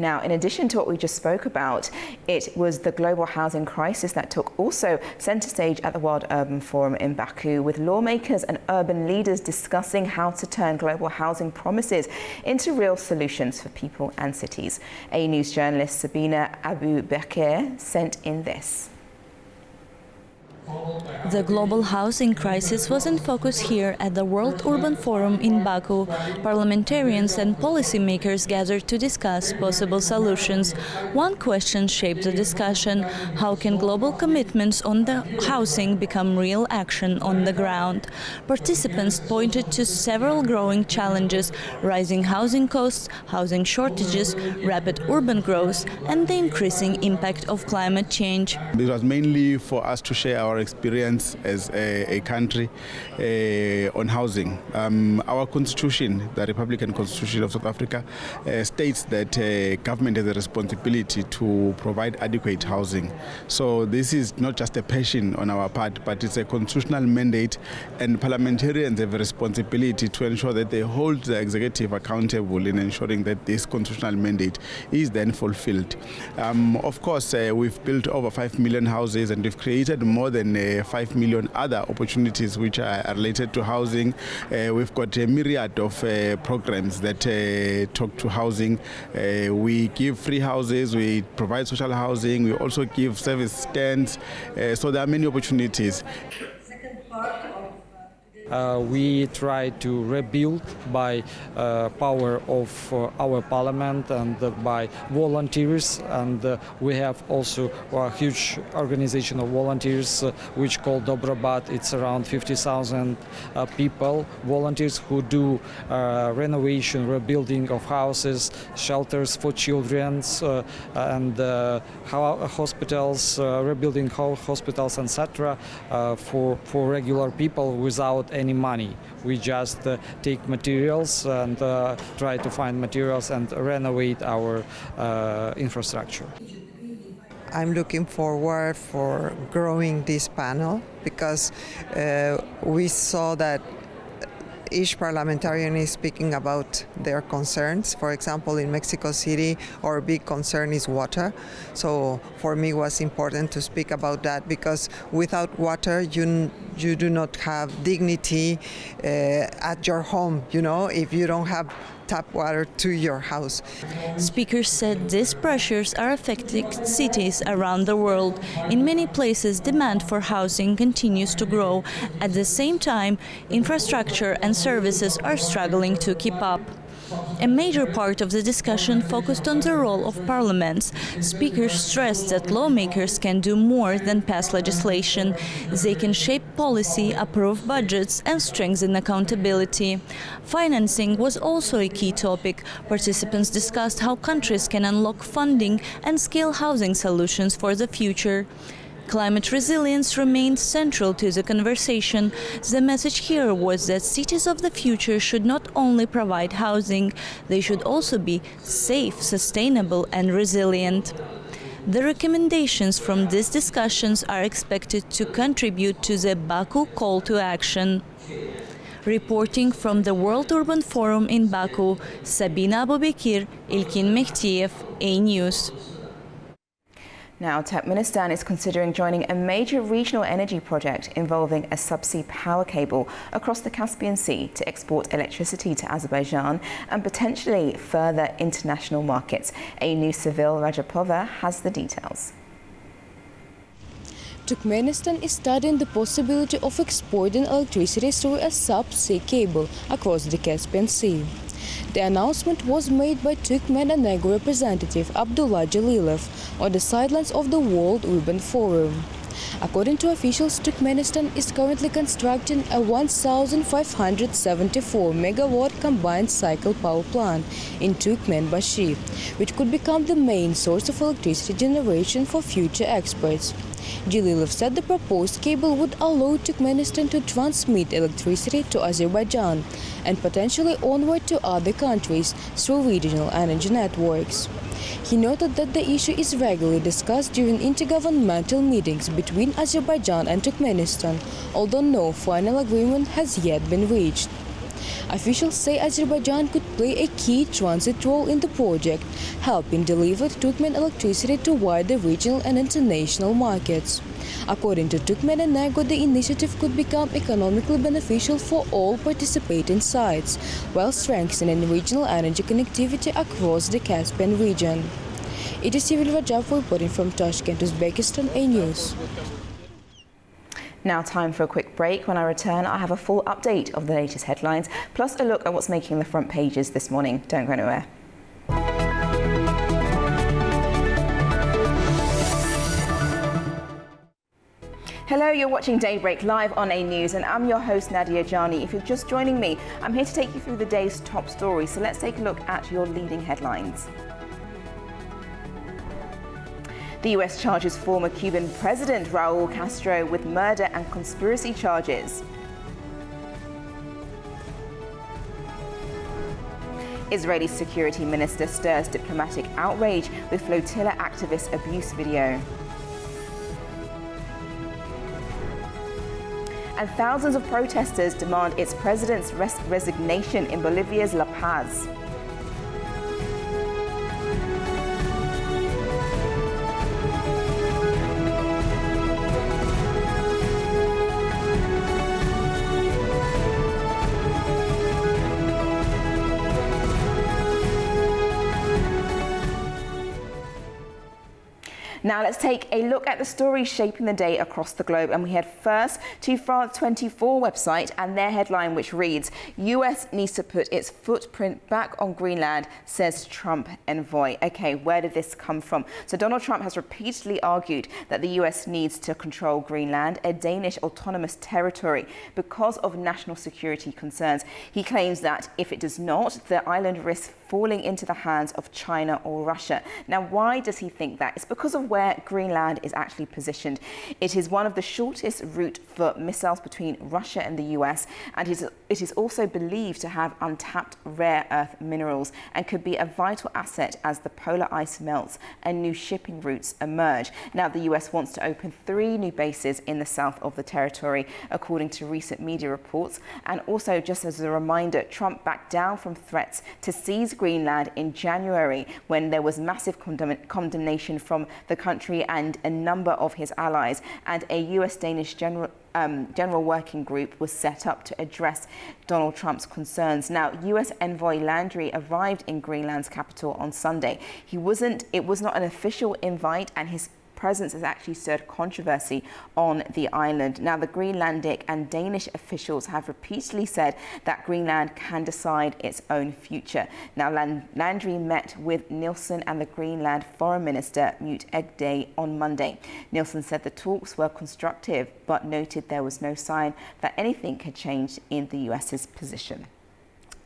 Now, in addition to what we just spoke about, it was the global housing crisis that took also center stage at the World Urban Forum in Baku, with lawmakers and urban leaders discussing how to turn global housing promises into real solutions for people and cities. A news journalist, Sabina Abu Bakr, sent in this. The global housing crisis was in focus here at the World Urban Forum in Baku. Parliamentarians and policymakers gathered to discuss possible solutions. One question shaped the discussion: how can global commitments on the housing become real action on the ground? Participants pointed to several growing challenges: rising housing costs, housing shortages, rapid urban growth, and the increasing impact of climate change. It was mainly for us to share our our experience as a country on housing. Our constitution, the Republican Constitution of South Africa, states that government has a responsibility to provide adequate housing. So this is not just a passion on our part, but it's a constitutional mandate, and parliamentarians have a responsibility to ensure that they hold the executive accountable in ensuring that this constitutional mandate is then fulfilled. Of course, we've built over 5 million houses, and we've created more than 5 million other opportunities which are related to housing. We've got a myriad of programs that talk to housing. We give free houses, we provide social housing, we also give service stands. So there are many opportunities. We try to rebuild by power of our parliament and by volunteers, and we have also a huge organization of volunteers which called Dobrobat. It's around 50,000 people, volunteers who do renovation, rebuilding of houses, shelters for children, and hospitals, rebuilding hospitals, etc. For regular people without any money. We just take materials and try to find materials and renovate our infrastructure. I'm looking forward for growing this panel because we saw that each parliamentarian is speaking about their concerns. For example, in Mexico City, our big concern is water. So for me, it was important to speak about that because without water, you do not have dignity at your home, if you don't have tap water to your house. Speakers said these pressures are affecting cities around the world. In many places, demand for housing continues to grow. At the same time, infrastructure and services are struggling to keep up. A major part of the discussion focused on the role of parliaments. Speakers stressed that lawmakers can do more than pass legislation. They can shape policy, approve budgets, and strengthen accountability. Financing was also a key topic. Participants discussed how countries can unlock funding and scale housing solutions for the future. Climate resilience remained central to the conversation. The message here was that cities of the future should not only provide housing, they should also be safe, sustainable, and resilient. The recommendations from these discussions are expected to contribute to the Baku call to action. Reporting from the World Urban Forum in Baku, Sabina Abubekir, Ilkin Mehtiev, A News. Now, Turkmenistan is considering joining a major regional energy project involving a subsea power cable across the Caspian Sea to export electricity to Azerbaijan and potentially further international markets. A new Seville Rajapova has the details. Turkmenistan is studying the possibility of exporting electricity through a subsea cable across the Caspian Sea. The announcement was made by Turkmen-Energo representative Abdullah Jalilov on the sidelines of the World Urban Forum. According to officials, Turkmenistan is currently constructing a 1,574 megawatt combined cycle power plant in Turkmenbashi, which could become the main source of electricity generation for future exports. Jalilov said the proposed cable would allow Turkmenistan to transmit electricity to Azerbaijan and potentially onward to other countries through regional energy networks. He noted that the issue is regularly discussed during intergovernmental meetings between Azerbaijan and Turkmenistan, although no final agreement has yet been reached. Officials say Azerbaijan could play a key transit role in the project, helping deliver Turkmen electricity to wider regional and international markets. According to Turkmen-Energo, the initiative could become economically beneficial for all participating sides, while strengthening regional energy connectivity across the Caspian region. It is Seville Rajapova reporting from Tashkent, Uzbekistan, A News. Now time for a quick break. When I return, I have a full update of the latest headlines, plus a look at what's making the front pages this morning. Don't go anywhere. Hello, you're watching Daybreak live on A News, and I'm your host Nadia Jani. If you're just joining me, I'm here to take you through the day's top stories. So let's take a look at your leading headlines. The US charges former Cuban President Raúl Castro with murder and conspiracy charges. Israeli security minister stirs diplomatic outrage with flotilla activist abuse video. And thousands of protesters demand its president's resignation in Bolivia's La Paz. Now let's take a look at the stories shaping the day across the globe, and we head first to France 24 website and their headline, which reads, US needs to put its footprint back on Greenland, says Trump envoy. Okay, where did this come from? So Donald Trump has repeatedly argued that the US needs to control Greenland, a Danish autonomous territory, because of national security concerns. He claims that if it does not, the island risks falling into the hands of China or Russia. Now, why does he think that? It's because of where Greenland is actually positioned. It is one of the shortest route for missiles between Russia and the US, and it is also believed to have untapped rare earth minerals and could be a vital asset as the polar ice melts and new shipping routes emerge. Now, the US wants to open 3 new bases in the south of the territory, according to recent media reports. And also, just as a reminder, Trump backed down from threats to seize Greenland in January when there was massive condemnation from the country and a number of his allies, and a US-Danish general working group was set up to address Donald Trump's concerns. Now, US envoy Landry arrived in Greenland's capital on Sunday. It was not an official invite, and his presence has actually stirred controversy on the island. Now, the Greenlandic and Danish officials have repeatedly said that Greenland can decide its own future. Now, Landry met with Nielsen and the Greenland Foreign Minister Mute Egde on Monday. Nielsen said the talks were constructive, but noted there was no sign that anything had changed in the US's position.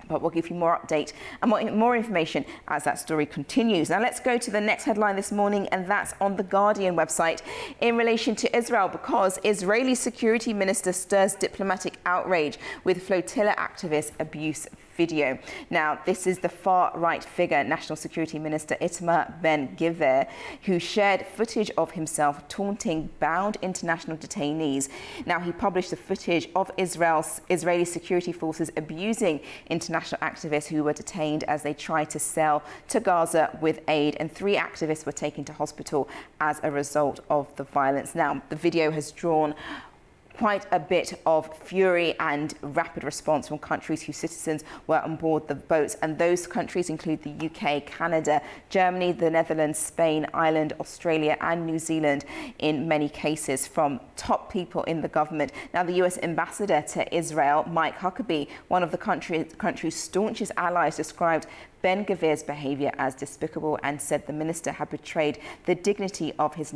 But we'll give you more update and more information as that story continues. Now let's go to the next headline this morning, and that's on the Guardian website in relation to Israel, because Israeli security minister stirs diplomatic outrage with flotilla activist abuse video. Now, this is the far-right figure, National Security Minister Itamar Ben-Gvir, who shared footage of himself taunting bound international detainees. Now, he published the footage of Israeli security forces abusing international activists who were detained as they tried to sail to Gaza with aid, and 3 activists were taken to hospital as a result of the violence. Now, the video has drawn quite a bit of fury and rapid response from countries whose citizens were on board the boats, and those countries include the UK, Canada, Germany, the Netherlands, Spain, Ireland, Australia and New Zealand in many cases, from top people in the government. Now, the US ambassador to Israel, Mike Huckabee, one of the country's staunchest allies, described Ben-Gvir's behaviour as despicable and said the minister had betrayed the dignity of his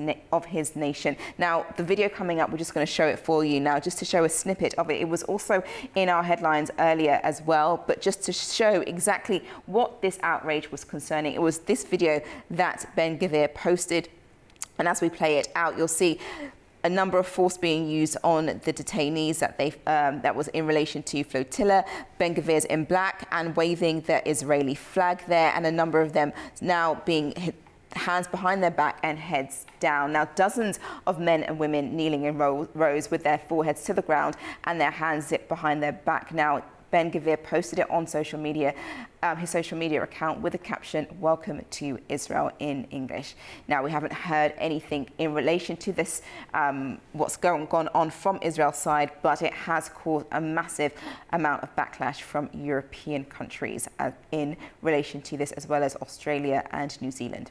nation. Now, the video coming up, we're just going to show it for you now, just to show a snippet of it. It was also in our headlines earlier as well, but just to show exactly what this outrage was concerning. It was this video that Ben-Gvir posted, and as we play it out, you'll see a number of force being used on the detainees that was in relation to flotilla. Ben-Gvir's in black and waving the Israeli flag there, and a number of them now being hands behind their back and heads down. Now, dozens of men and women kneeling in rows with their foreheads to the ground and their hands zipped behind their back. Now, Ben-Gvir posted it on social media, his social media account, with a caption, "Welcome to Israel," in English. Now, we haven't heard anything in relation to this, what's gone on from Israel's side, but it has caused a massive amount of backlash from European countries in relation to this, as well as Australia and New Zealand.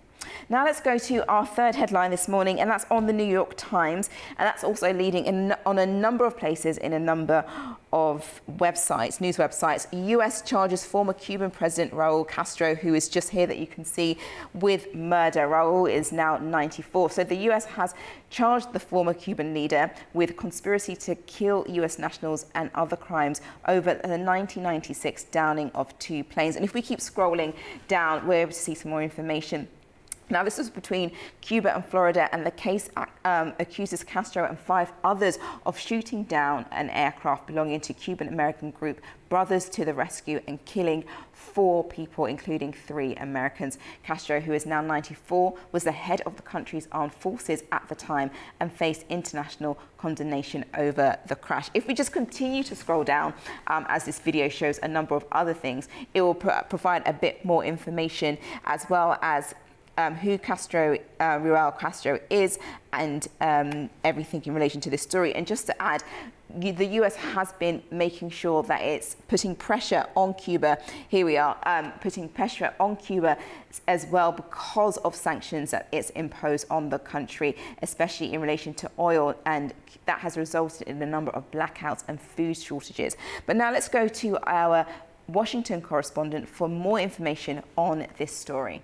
Now let's go to our third headline this morning, and that's on the New York Times, and that's also leading on a number of places in a number of websites, news websites. US charges former Cuban President Raúl Castro, who is just here that you can see, with murder. Raúl is now 94. So the US has charged the former Cuban leader with conspiracy to kill US nationals and other crimes over the 1996 downing of 2 planes. And if we keep scrolling down, we're able to see some more information. Now, this was between Cuba and Florida, and the case accuses Castro and 5 others of shooting down an aircraft belonging to Cuban-American group Brothers to the Rescue and killing 4 people, including 3 Americans. Castro, who is now 94, was the head of the country's armed forces at the time and faced international condemnation over the crash. If we just continue to scroll down, as this video shows a number of other things, it will provide a bit more information, as well as who Raúl Castro is, and everything in relation to this story. And just to add, the US has been making sure that it's putting pressure on Cuba. Here we are, putting pressure on Cuba as well because of sanctions that it's imposed on the country, especially in relation to oil, and that has resulted in a number of blackouts and food shortages. But now let's go to our Washington correspondent for more information on this story.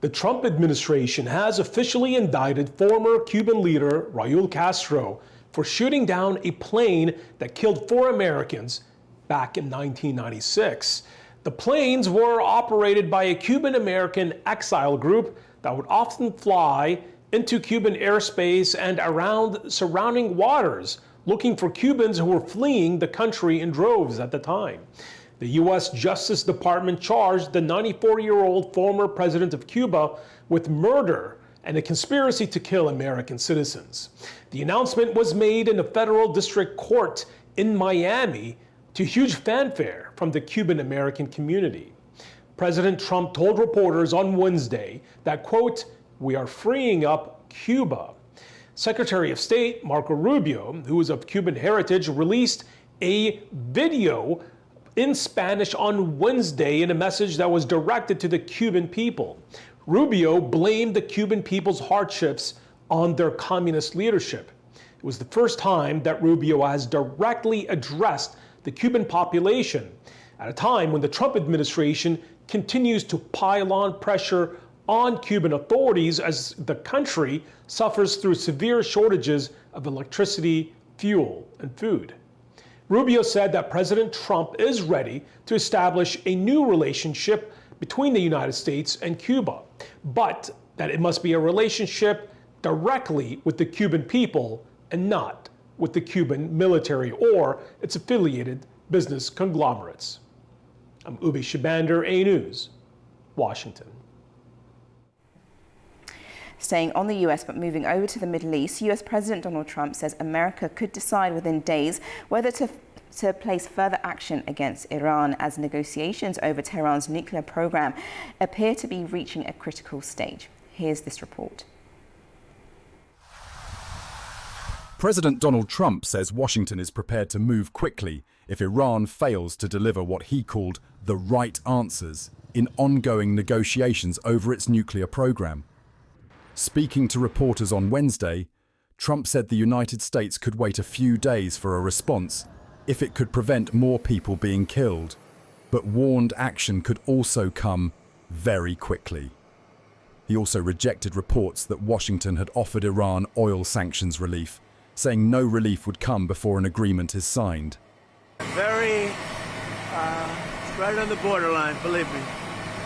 The Trump administration has officially indicted former Cuban leader Raúl Castro for shooting down a plane that killed 4 Americans back in 1996. The planes were operated by a Cuban-American exile group that would often fly into Cuban airspace and around surrounding waters, looking for Cubans who were fleeing the country in droves at the time. The U.S. Justice Department charged the 94-year-old former president of Cuba with murder and a conspiracy to kill American citizens. The announcement was made in a federal district court in Miami to huge fanfare from the Cuban-American community. President Trump told reporters on Wednesday that, quote, "We are freeing up Cuba." Secretary of State Marco Rubio, who is of Cuban heritage, released a video in Spanish on Wednesday in a message that was directed to the Cuban people. Rubio blamed the Cuban people's hardships on their communist leadership. It was the first time that Rubio has directly addressed the Cuban population at a time when the Trump administration continues to pile on pressure on Cuban authorities as the country suffers through severe shortages of electricity, fuel, and food. Rubio said that President Trump is ready to establish a new relationship between the United States and Cuba, but that it must be a relationship directly with the Cuban people and not with the Cuban military or its affiliated business conglomerates. I'm Ubi Shabander, A News, Washington. Staying on the US but moving over to the Middle East, US President Donald Trump says America could decide within days whether to place further action against Iran as negotiations over Tehran's nuclear program appear to be reaching a critical stage. Here's this report. President Donald Trump says Washington is prepared to move quickly if Iran fails to deliver what he called the right answers in ongoing negotiations over its nuclear program. Speaking to reporters on Wednesday, Trump said the United States could wait a few days for a response if it could prevent more people being killed, but warned action could also come very quickly. He also rejected reports that Washington had offered Iran oil sanctions relief, saying no relief would come before an agreement is signed. Very right on the borderline, believe me.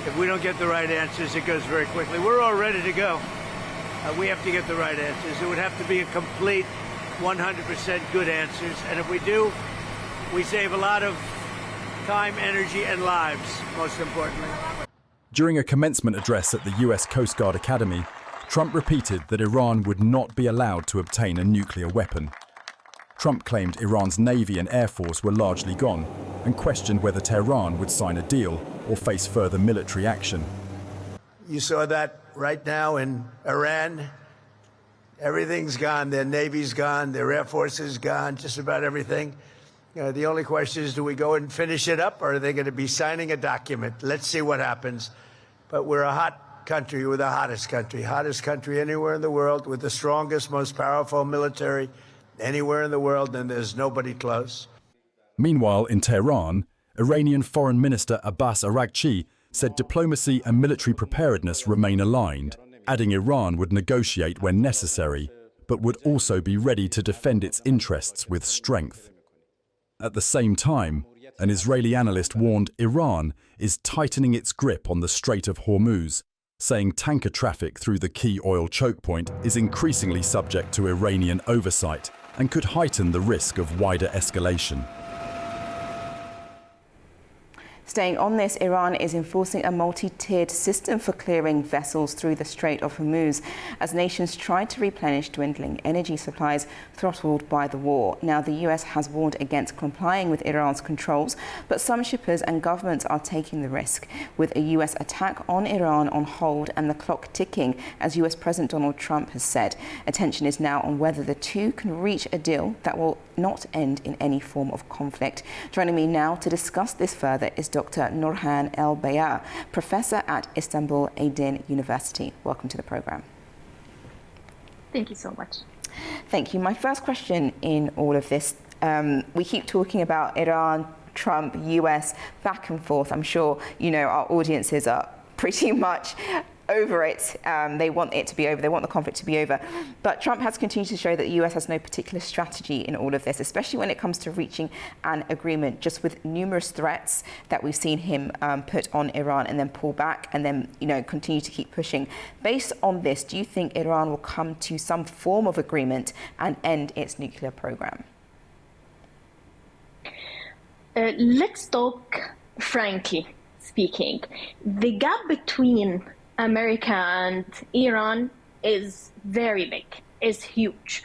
If we don't get the right answers, it goes very quickly. We're all ready to go. We have to get the right answers. It would have to be a complete 100% good answers. And if we do, we save a lot of time, energy, and lives, most importantly. During a commencement address at the US Coast Guard Academy, Trump repeated that Iran would not be allowed to obtain a nuclear weapon. Trump claimed Iran's Navy and Air Force were largely gone and questioned whether Tehran would sign a deal or face further military action. You saw that right now in Iran. Everything's gone. Their Navy's gone. Their Air Force is gone. Just about everything. The only question is, do we go and finish it up, or are they going to be signing a document? Let's see what happens. But we're a hot country. We're the hottest country anywhere in the world, with the strongest, most powerful military anywhere in the world, and there's nobody close. Meanwhile, in Tehran, Iranian Foreign Minister Abbas Araghchi said diplomacy and military preparedness remain aligned, adding Iran would negotiate when necessary, but would also be ready to defend its interests with strength. At the same time, an Israeli analyst warned Iran is tightening its grip on the Strait of Hormuz, saying tanker traffic through the key oil choke point is increasingly subject to Iranian oversight and could heighten the risk of wider escalation. Staying on this, Iran is enforcing a multi-tiered system for clearing vessels through the Strait of Hormuz as nations try to replenish dwindling energy supplies throttled by the war. Now, the US has warned against complying with Iran's controls, but some shippers and governments are taking the risk, with a US attack on Iran on hold and the clock ticking, as US President Donald Trump has said. Attention is now on whether the two can reach a deal that will not end in any form of conflict. Joining me now to discuss this further is Dr. Nurhan El-Bayar, professor at Istanbul Aydin University. Welcome to the program. Thank you so much. Thank you. My first question in all of this, we keep talking about Iran, Trump, US, back and forth. I'm sure, you know, our audiences are pretty much over it. They want it to be over. They want the conflict to be over. But Trump has continued to show that the US has no particular strategy in all of this, especially when it comes to reaching an agreement, just with numerous threats that we've seen him put on Iran and then pull back and then, you know, continue to keep pushing. Based on this, do you think Iran will come to some form of agreement and end its nuclear program? Let's talk frankly speaking. The gap between America and Iran is very big, is huge.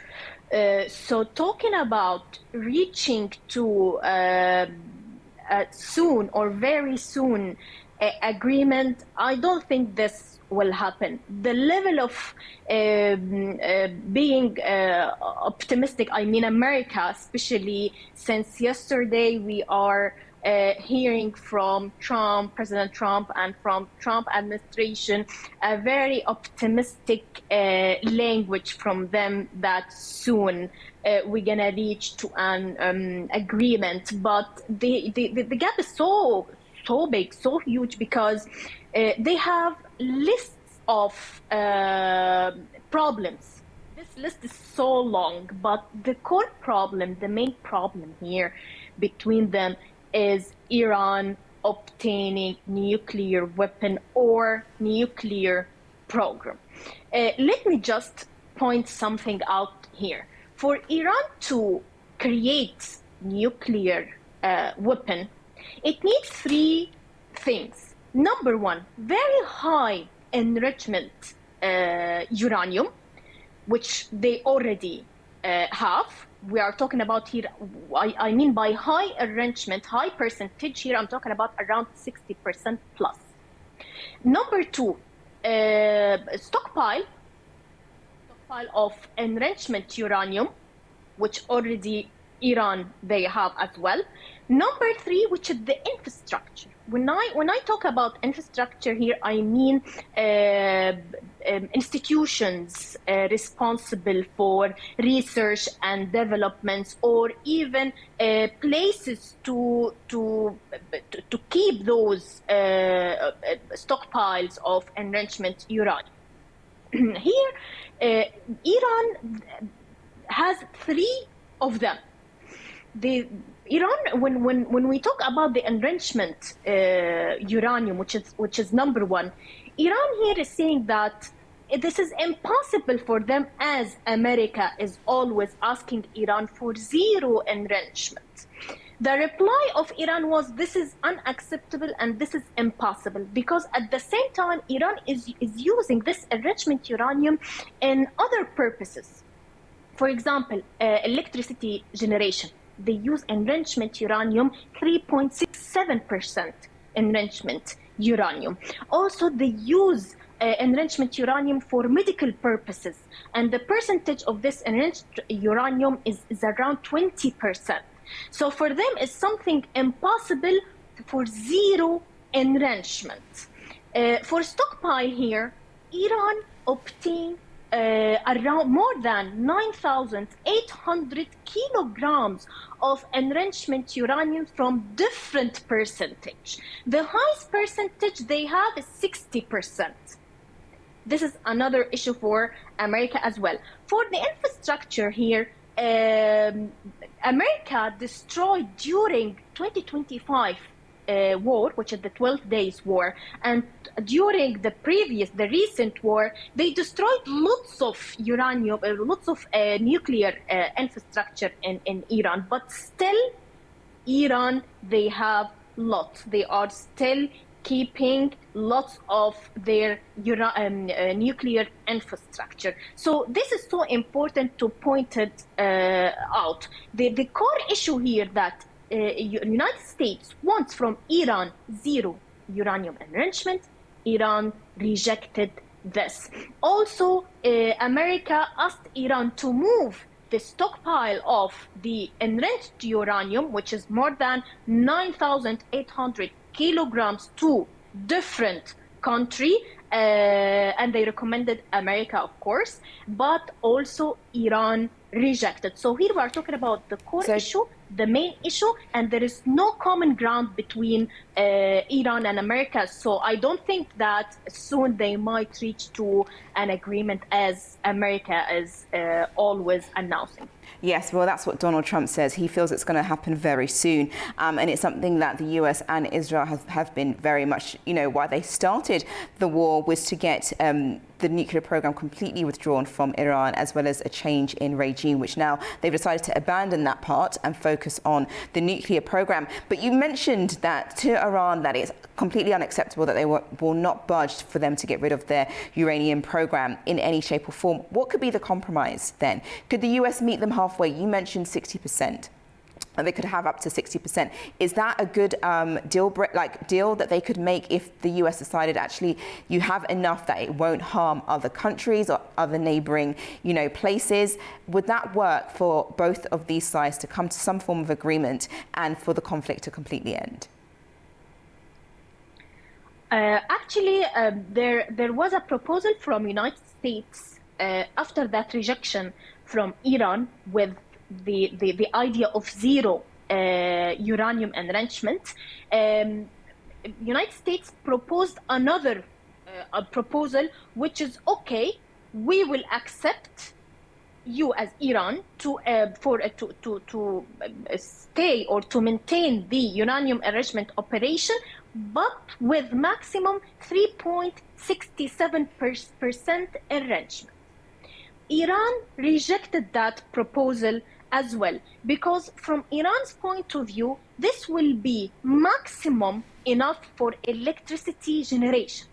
So talking about reaching to soon or very soon agreement, I don't think this will happen. The level of being optimistic, I mean America, especially since yesterday we are hearing from President Trump and from Trump administration, a very optimistic language from them that soon we're gonna reach to an agreement. But the gap is so big, so huge, because they have lists of problems. This list is so long, but the core problem, the main problem here between them is Iran obtaining nuclear weapon or nuclear program. Let me just point something out here. For Iran to create nuclear weapon, it needs three things. Number one, very high enrichment uranium, which they already have. We are talking about here, I mean by high enrichment, high percentage here, I'm talking about around 60% plus. Number two, stockpile of enrichment uranium, which already Iran, they have as well. Number three, which is the infrastructure. When I talk about infrastructure here, I mean institutions responsible for research and developments, or even places to keep those stockpiles of enrichment uranium. Here, Iran has three of them. Iran, when we talk about the enrichment uranium, which is number one, Iran here is saying that this is impossible for them, as America is always asking Iran for zero enrichment. The reply of Iran was, this is unacceptable and this is impossible, because at the same time, Iran is using this enrichment uranium in other purposes. For example, electricity generation. They use enrichment uranium, 3.67% enrichment uranium. Also, they use enrichment uranium for medical purposes, and the percentage of this enriched uranium is around 20%. So for them, it's something impossible for zero enrichment. For stockpile here, Iran obtained around more than 9,800 kilograms of enrichment uranium from different percentage. The highest percentage they have is 60%. This is another issue for America as well. For the infrastructure here, America destroyed during 2025 war, which is the 12 days war, and during the recent war, they destroyed lots of uranium, lots of nuclear infrastructure in Iran, but still Iran, they have lots. They are still keeping lots of their nuclear infrastructure. So this is so important to point it out. The core issue here that United States wants from Iran zero uranium enrichment. Iran rejected this. Also, America asked Iran to move the stockpile of the enriched uranium, which is more than 9,800 kilograms, to different country, and they recommended America, of course, but also Iran rejected. So here we are talking about the core issue, the main issue, and there is no common ground between Iran and America. So I don't think that soon they might reach to an agreement, as America is always announcing. Yes, well, that's what Donald Trump says. He feels it's going to happen very soon. And it's something that the US and Israel have been very much, why they started the war was to get the nuclear program completely withdrawn from Iran, as well as a change in regime, which now they've decided to abandon that part and focus on the nuclear program. But you mentioned that to Iran that it's completely unacceptable that they will not budge for them to get rid of their uranium program in any shape or form. What could be the compromise then? Could the US meet them halfway? You mentioned 60%. And they could have up to 60%. Is that a good deal that they could make if the US decided actually you have enough that it won't harm other countries or other neighboring, places? Would that work for both of these sides to come to some form of agreement and for the conflict to completely end? Actually, there was a proposal from United States after that rejection from Iran with the idea of zero uranium enrichment. United States proposed another proposal, which is okay. We will accept you as Iran to stay or to maintain the uranium enrichment operation, but with maximum 3.67% enrichment. Iran rejected that proposal as well, because from Iran's point of view, this will be maximum enough for electricity generation,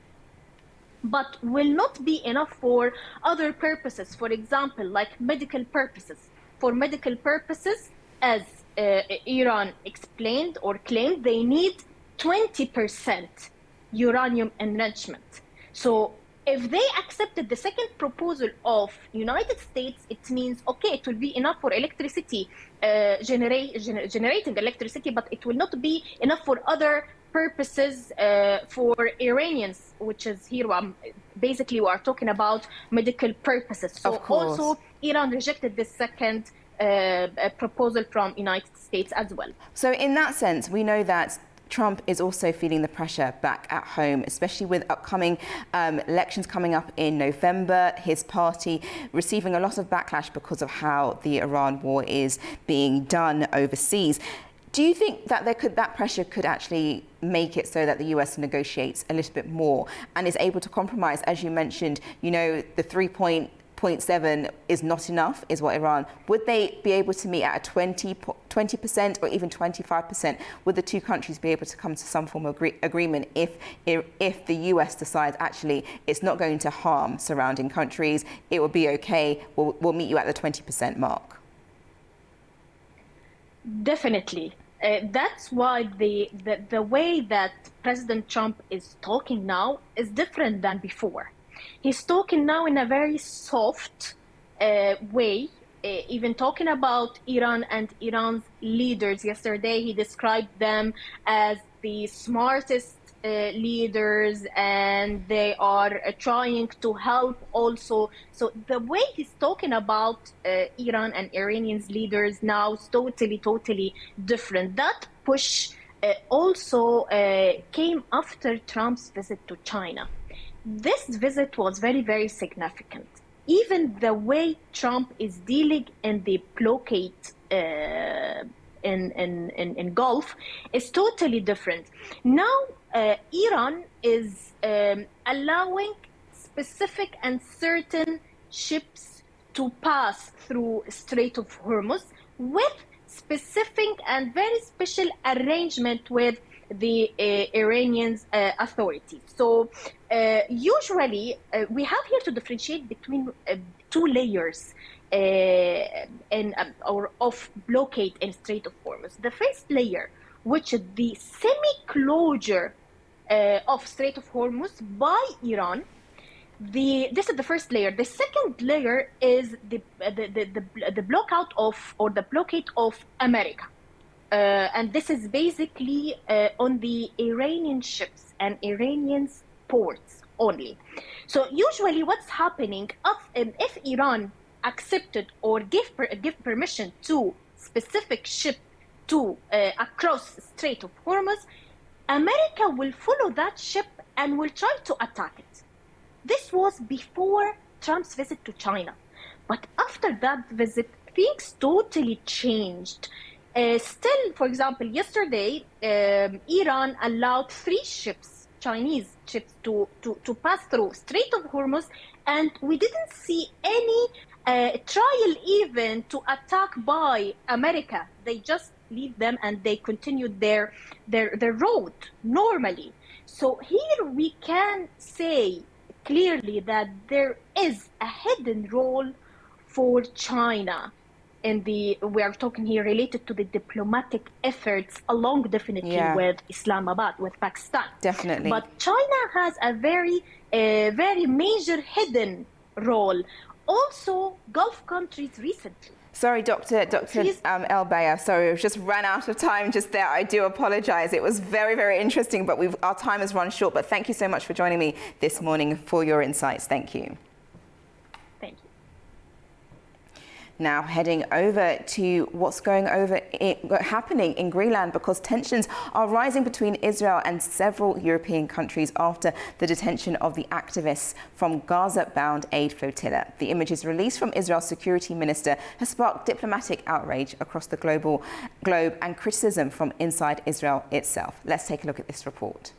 but will not be enough for other purposes, for example, like medical purposes. For medical purposes, as Iran explained or claimed, they need 20% uranium enrichment. So if they accepted the second proposal of United States, it means, okay, it will be enough for electricity, generating electricity, but it will not be enough for other purposes for Iranians, which is here, basically we are talking about medical purposes. So also Iran rejected the second proposal from United States as well. So in that sense, we know that Trump is also feeling the pressure back at home, especially with upcoming elections coming up in November. His party receiving a lot of backlash because of how the Iran war is being done overseas. Do you think that that pressure could actually make it so that the US negotiates a little bit more and is able to compromise? As you mentioned, the 3.7 is not enough, is what Iran. Would they be able to meet at a 20% or even 25%? Would the two countries be able to come to some form of agreement if the US decides actually it's not going to harm surrounding countries, it will be okay, we'll meet you at the 20% mark? Definitely. That's why the way that President Trump is talking now is different than before. He's talking now in a very soft way, even talking about Iran and Iran's leaders. Yesterday, he described them as the smartest leaders, and they are trying to help also. So the way he's talking about Iran and Iranians leaders now is totally different. That push also came after Trump's visit to China. This visit was very significant. Even the way Trump is dealing in the blockade in Gulf is totally different. Now, Iran is allowing specific and certain ships to pass through Strait of Hormuz with specific and very special arrangement with the Iranian authorities. So usually we have here to differentiate between two layers of blockade in Strait of Hormuz. The first layer, which is the semi-closure of Strait of Hormuz by Iran. This is the first layer. The second layer is the blockout of, or the blockade of America. And this is basically on the Iranian ships and Iranian ports only. So usually what's happening, if Iran accepted or give permission to specific ship to across Strait of Hormuz, America will follow that ship and will try to attack it. This was before Trump's visit to China. But after that visit, things totally changed. Still, for example, yesterday, Iran allowed 3 ships, Chinese ships, to pass through Strait of Hormuz, and we didn't see any trial even to attack by America. They just leave them and they continued their road normally. So here we can say clearly that there is a hidden role for China we are talking here related to the diplomatic efforts along definitely with Islamabad, with Pakistan. Definitely. But China has a very major hidden role. Also, Gulf countries recently. Sorry, Dr. El-Beya, sorry, we just ran out of time just there. I do apologize. It was very, very interesting, but our time has run short. But thank you so much for joining me this morning for your insights. Thank you. Thank you. Now heading over to what's happening in Greenland, because tensions are rising between Israel and several European countries after the detention of the activists from Gaza-bound aid flotilla. The images released from Israel's security minister has sparked diplomatic outrage across the globe and criticism from inside Israel itself. Let's take a look at this report.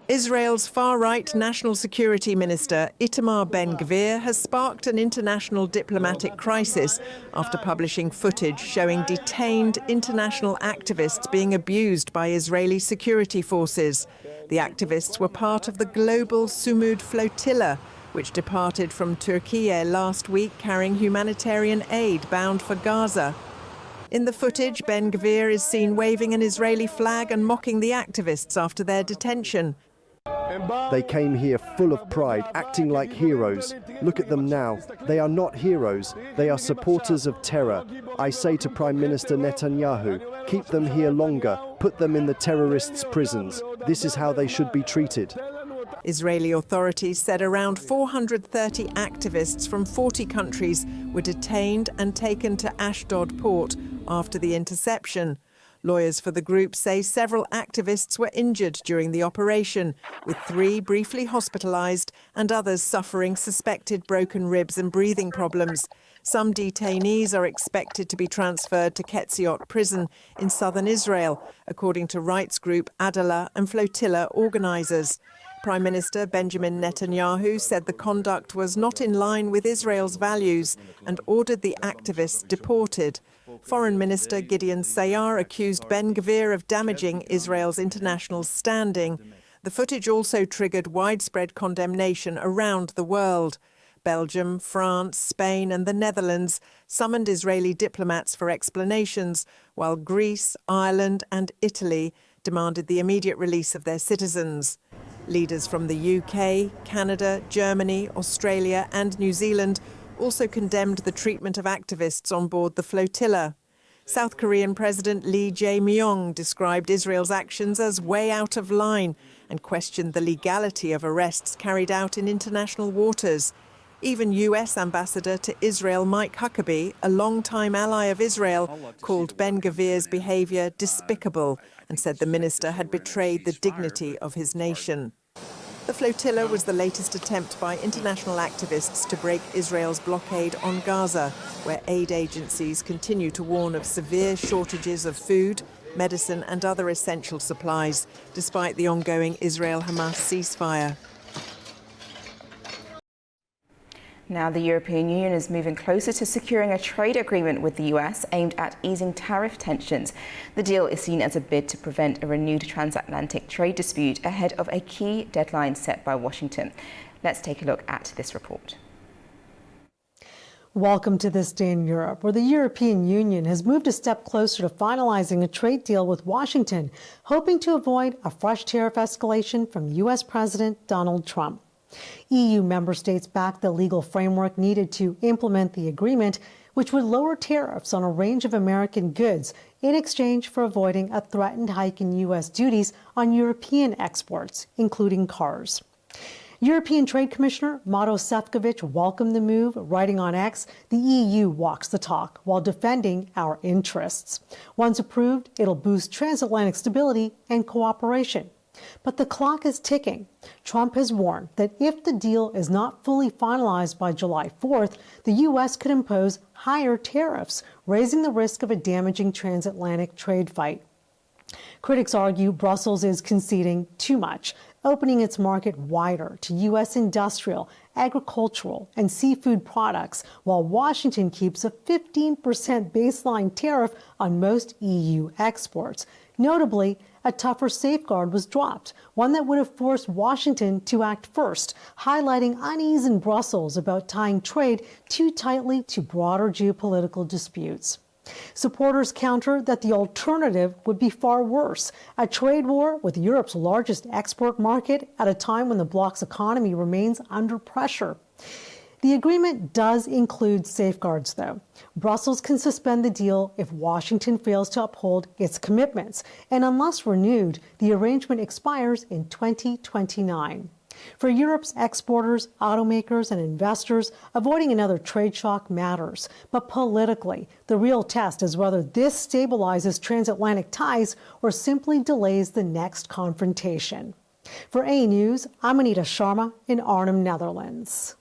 Israel's far-right National Security Minister Itamar Ben-Gvir has sparked an international diplomatic crisis after publishing footage showing detained international activists being abused by Israeli security forces. The activists were part of the global Sumud flotilla, which departed from Turkey last week carrying humanitarian aid bound for Gaza. In the footage, Ben-Gvir is seen waving an Israeli flag and mocking the activists after their detention. They came here full of pride, acting like heroes. Look at them now. They are not heroes. They are supporters of terror. I say to Prime Minister Netanyahu, keep them here longer. Put them in the terrorists' prisons. This is how they should be treated. Israeli authorities said around 430 activists from 40 countries were detained and taken to Ashdod port after the interception. Lawyers for the group say several activists were injured during the operation, with 3 briefly hospitalized and others suffering suspected broken ribs and breathing problems. Some detainees are expected to be transferred to Ketziot prison in southern Israel, according to rights group Adalah and flotilla organizers. Prime Minister Benjamin Netanyahu said the conduct was not in line with Israel's values and ordered the activists deported. Foreign Minister Gideon Sayar accused Ben-Gvir of damaging Israel's international standing. The footage also triggered widespread condemnation around the world. Belgium, France, Spain and the Netherlands summoned Israeli diplomats for explanations, while Greece, Ireland and Italy demanded the immediate release of their citizens. Leaders from the UK, Canada, Germany, Australia and New Zealand also condemned the treatment of activists on board the flotilla. South Korean President Lee Jae-myung described Israel's actions as way out of line and questioned the legality of arrests carried out in international waters. Even US Ambassador to Israel Mike Huckabee, a longtime ally of Israel, called Ben-Gvir's behaviour despicable and said the minister had betrayed the dignity of his nation. The flotilla was the latest attempt by international activists to break Israel's blockade on Gaza, where aid agencies continue to warn of severe shortages of food, medicine and other essential supplies, despite the ongoing Israel-Hamas ceasefire. Now, the European Union is moving closer to securing a trade agreement with the US aimed at easing tariff tensions. The deal is seen as a bid to prevent a renewed transatlantic trade dispute ahead of a key deadline set by Washington. Let's take a look at this report. Welcome to This Day in Europe, where the European Union has moved a step closer to finalizing a trade deal with Washington, hoping to avoid a fresh tariff escalation from US President Donald Trump. EU member states backed the legal framework needed to implement the agreement, which would lower tariffs on a range of American goods in exchange for avoiding a threatened hike in US duties on European exports, including cars. European Trade Commissioner Mato Sefcovic welcomed the move, writing on X, "The EU walks the talk while defending our interests. Once approved, it'll boost transatlantic stability and cooperation." But the clock is ticking. Trump has warned that if the deal is not fully finalized by July 4th, the U.S. could impose higher tariffs, raising the risk of a damaging transatlantic trade fight. Critics argue Brussels is conceding too much, opening its market wider to U.S. industrial, agricultural, and seafood products, while Washington keeps a 15% baseline tariff on most EU exports. Notably, a tougher safeguard was dropped, one that would have forced Washington to act first, highlighting unease in Brussels about tying trade too tightly to broader geopolitical disputes. Supporters counter that the alternative would be far worse, a trade war with Europe's largest export market at a time when the bloc's economy remains under pressure. The agreement does include safeguards, though. Brussels can suspend the deal if Washington fails to uphold its commitments, and unless renewed, the arrangement expires in 2029. For Europe's exporters, automakers, and investors, avoiding another trade shock matters. But politically, the real test is whether this stabilizes transatlantic ties or simply delays the next confrontation. For A News, I'm Anita Sharma in Arnhem, Netherlands.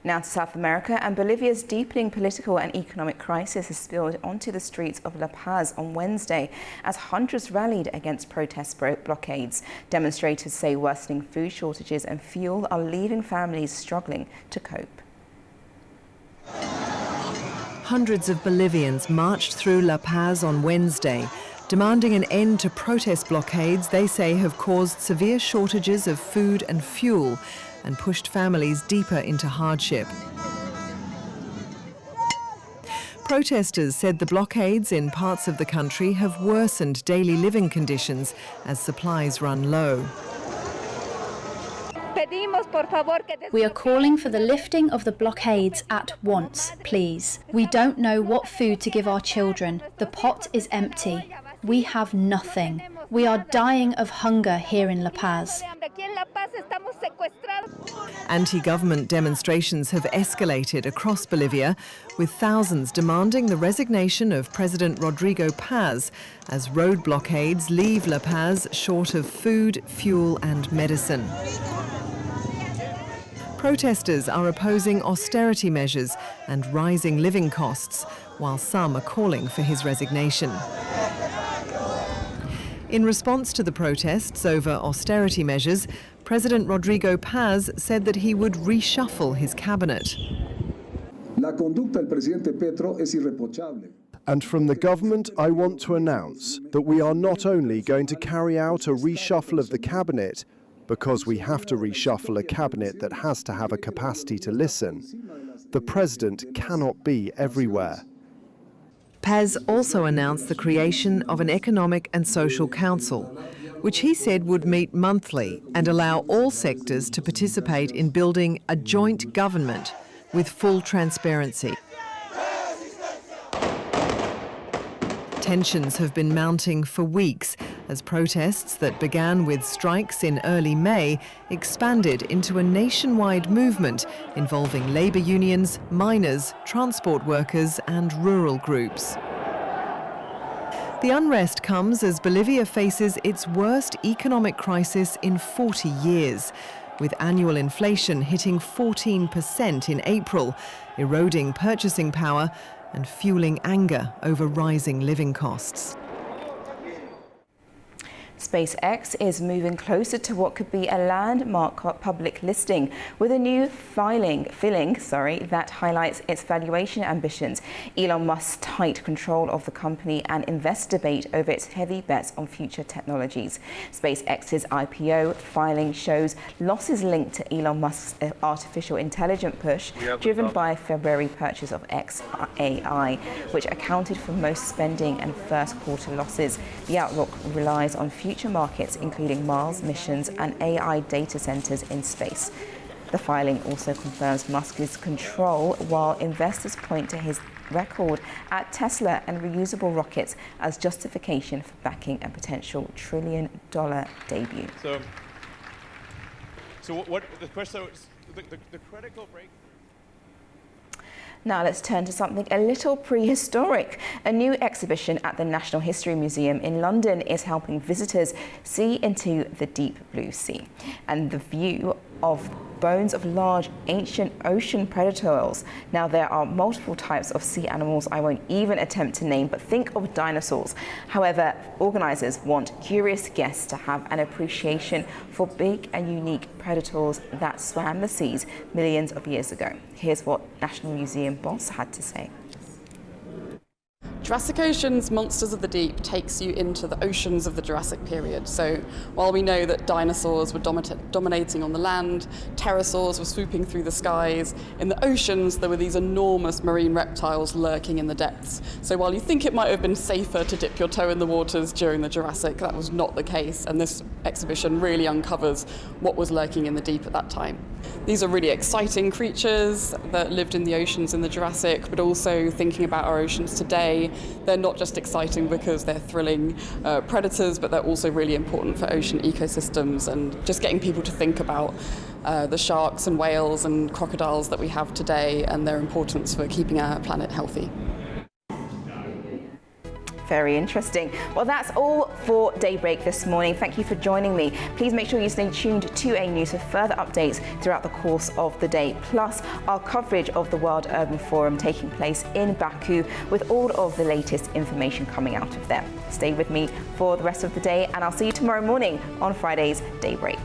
Now to South America, and Bolivia's deepening political and economic crisis has spilled onto the streets of La Paz on Wednesday as hundreds rallied against protest blockades. Demonstrators say worsening food shortages and fuel are leaving families struggling to cope. Hundreds of Bolivians marched through La Paz on Wednesday, demanding an end to protest blockades they say have caused severe shortages of food and fuel and pushed families deeper into hardship. Protesters said the blockades in parts of the country have worsened daily living conditions as supplies run low. We are calling for the lifting of the blockades at once, please. We don't know what food to give our children. The pot is empty. We have nothing. We are dying of hunger here in La Paz. Anti-government demonstrations have escalated across Bolivia, with thousands demanding the resignation of President Rodrigo Paz as road blockades leave La Paz short of food, fuel and medicine. Protesters are opposing austerity measures and rising living costs, while some are calling for his resignation. In response to the protests over austerity measures, President Rodrigo Paz said that he would reshuffle his cabinet. And from the government, I want to announce that we are not only going to carry out a reshuffle of the cabinet, because we have to reshuffle a cabinet that has to have a capacity to listen. The president cannot be everywhere. Paz also announced the creation of an Economic and Social Council, which he said would meet monthly and allow all sectors to participate in building a joint government with full transparency. Tensions have been mounting for weeks as protests that began with strikes in early May expanded into a nationwide movement involving labour unions, miners, transport workers and rural groups. The unrest comes as Bolivia faces its worst economic crisis in 40 years, with annual inflation hitting 14% in April, eroding purchasing power and fueling anger over rising living costs. SpaceX is moving closer to what could be a landmark public listing with a new filing that highlights its valuation ambitions, Elon Musk's tight control of the company and investor debate over its heavy bets on future technologies. SpaceX's IPO filing shows losses linked to Elon Musk's artificial intelligence push, driven by a February purchase of XAI, which accounted for most spending and first quarter losses. The outlook relies on future markets, including Mars missions and AI data centers in space. The filing also confirms Musk's control, while investors point to his record at Tesla and reusable rockets as justification for backing a potential $1 trillion debut. So what the question? The critical break. Now let's turn to something a little prehistoric. A new exhibition at the National History Museum in London is helping visitors see into the deep blue sea and the view of bones of large ancient ocean predators. Now there are multiple types of sea animals I won't even attempt to name, but think of dinosaurs. However, organisers want curious guests to have an appreciation for big and unique predators that swam the seas millions of years ago. Here's what National Museum boss had to say. Jurassic Ocean's Monsters of the Deep takes you into the oceans of the Jurassic period. So while we know that dinosaurs were dominating on the land, pterosaurs were swooping through the skies, in the oceans there were these enormous marine reptiles lurking in the depths. So while you think it might have been safer to dip your toe in the waters during the Jurassic, that was not the case, and this exhibition really uncovers what was lurking in the deep at that time. These are really exciting creatures that lived in the oceans in the Jurassic, but also thinking about our oceans today, they're not just exciting because they're thrilling predators, but they're also really important for ocean ecosystems and just getting people to think about the sharks and whales and crocodiles that we have today and their importance for keeping our planet healthy. Very interesting. Well, that's all for Daybreak this morning. Thank you for joining me. Please make sure you stay tuned to A News for further updates throughout the course of the day, plus our coverage of the World Urban Forum taking place in Baku with all of the latest information coming out of there. Stay with me for the rest of the day, and I'll see you tomorrow morning on Friday's Daybreak.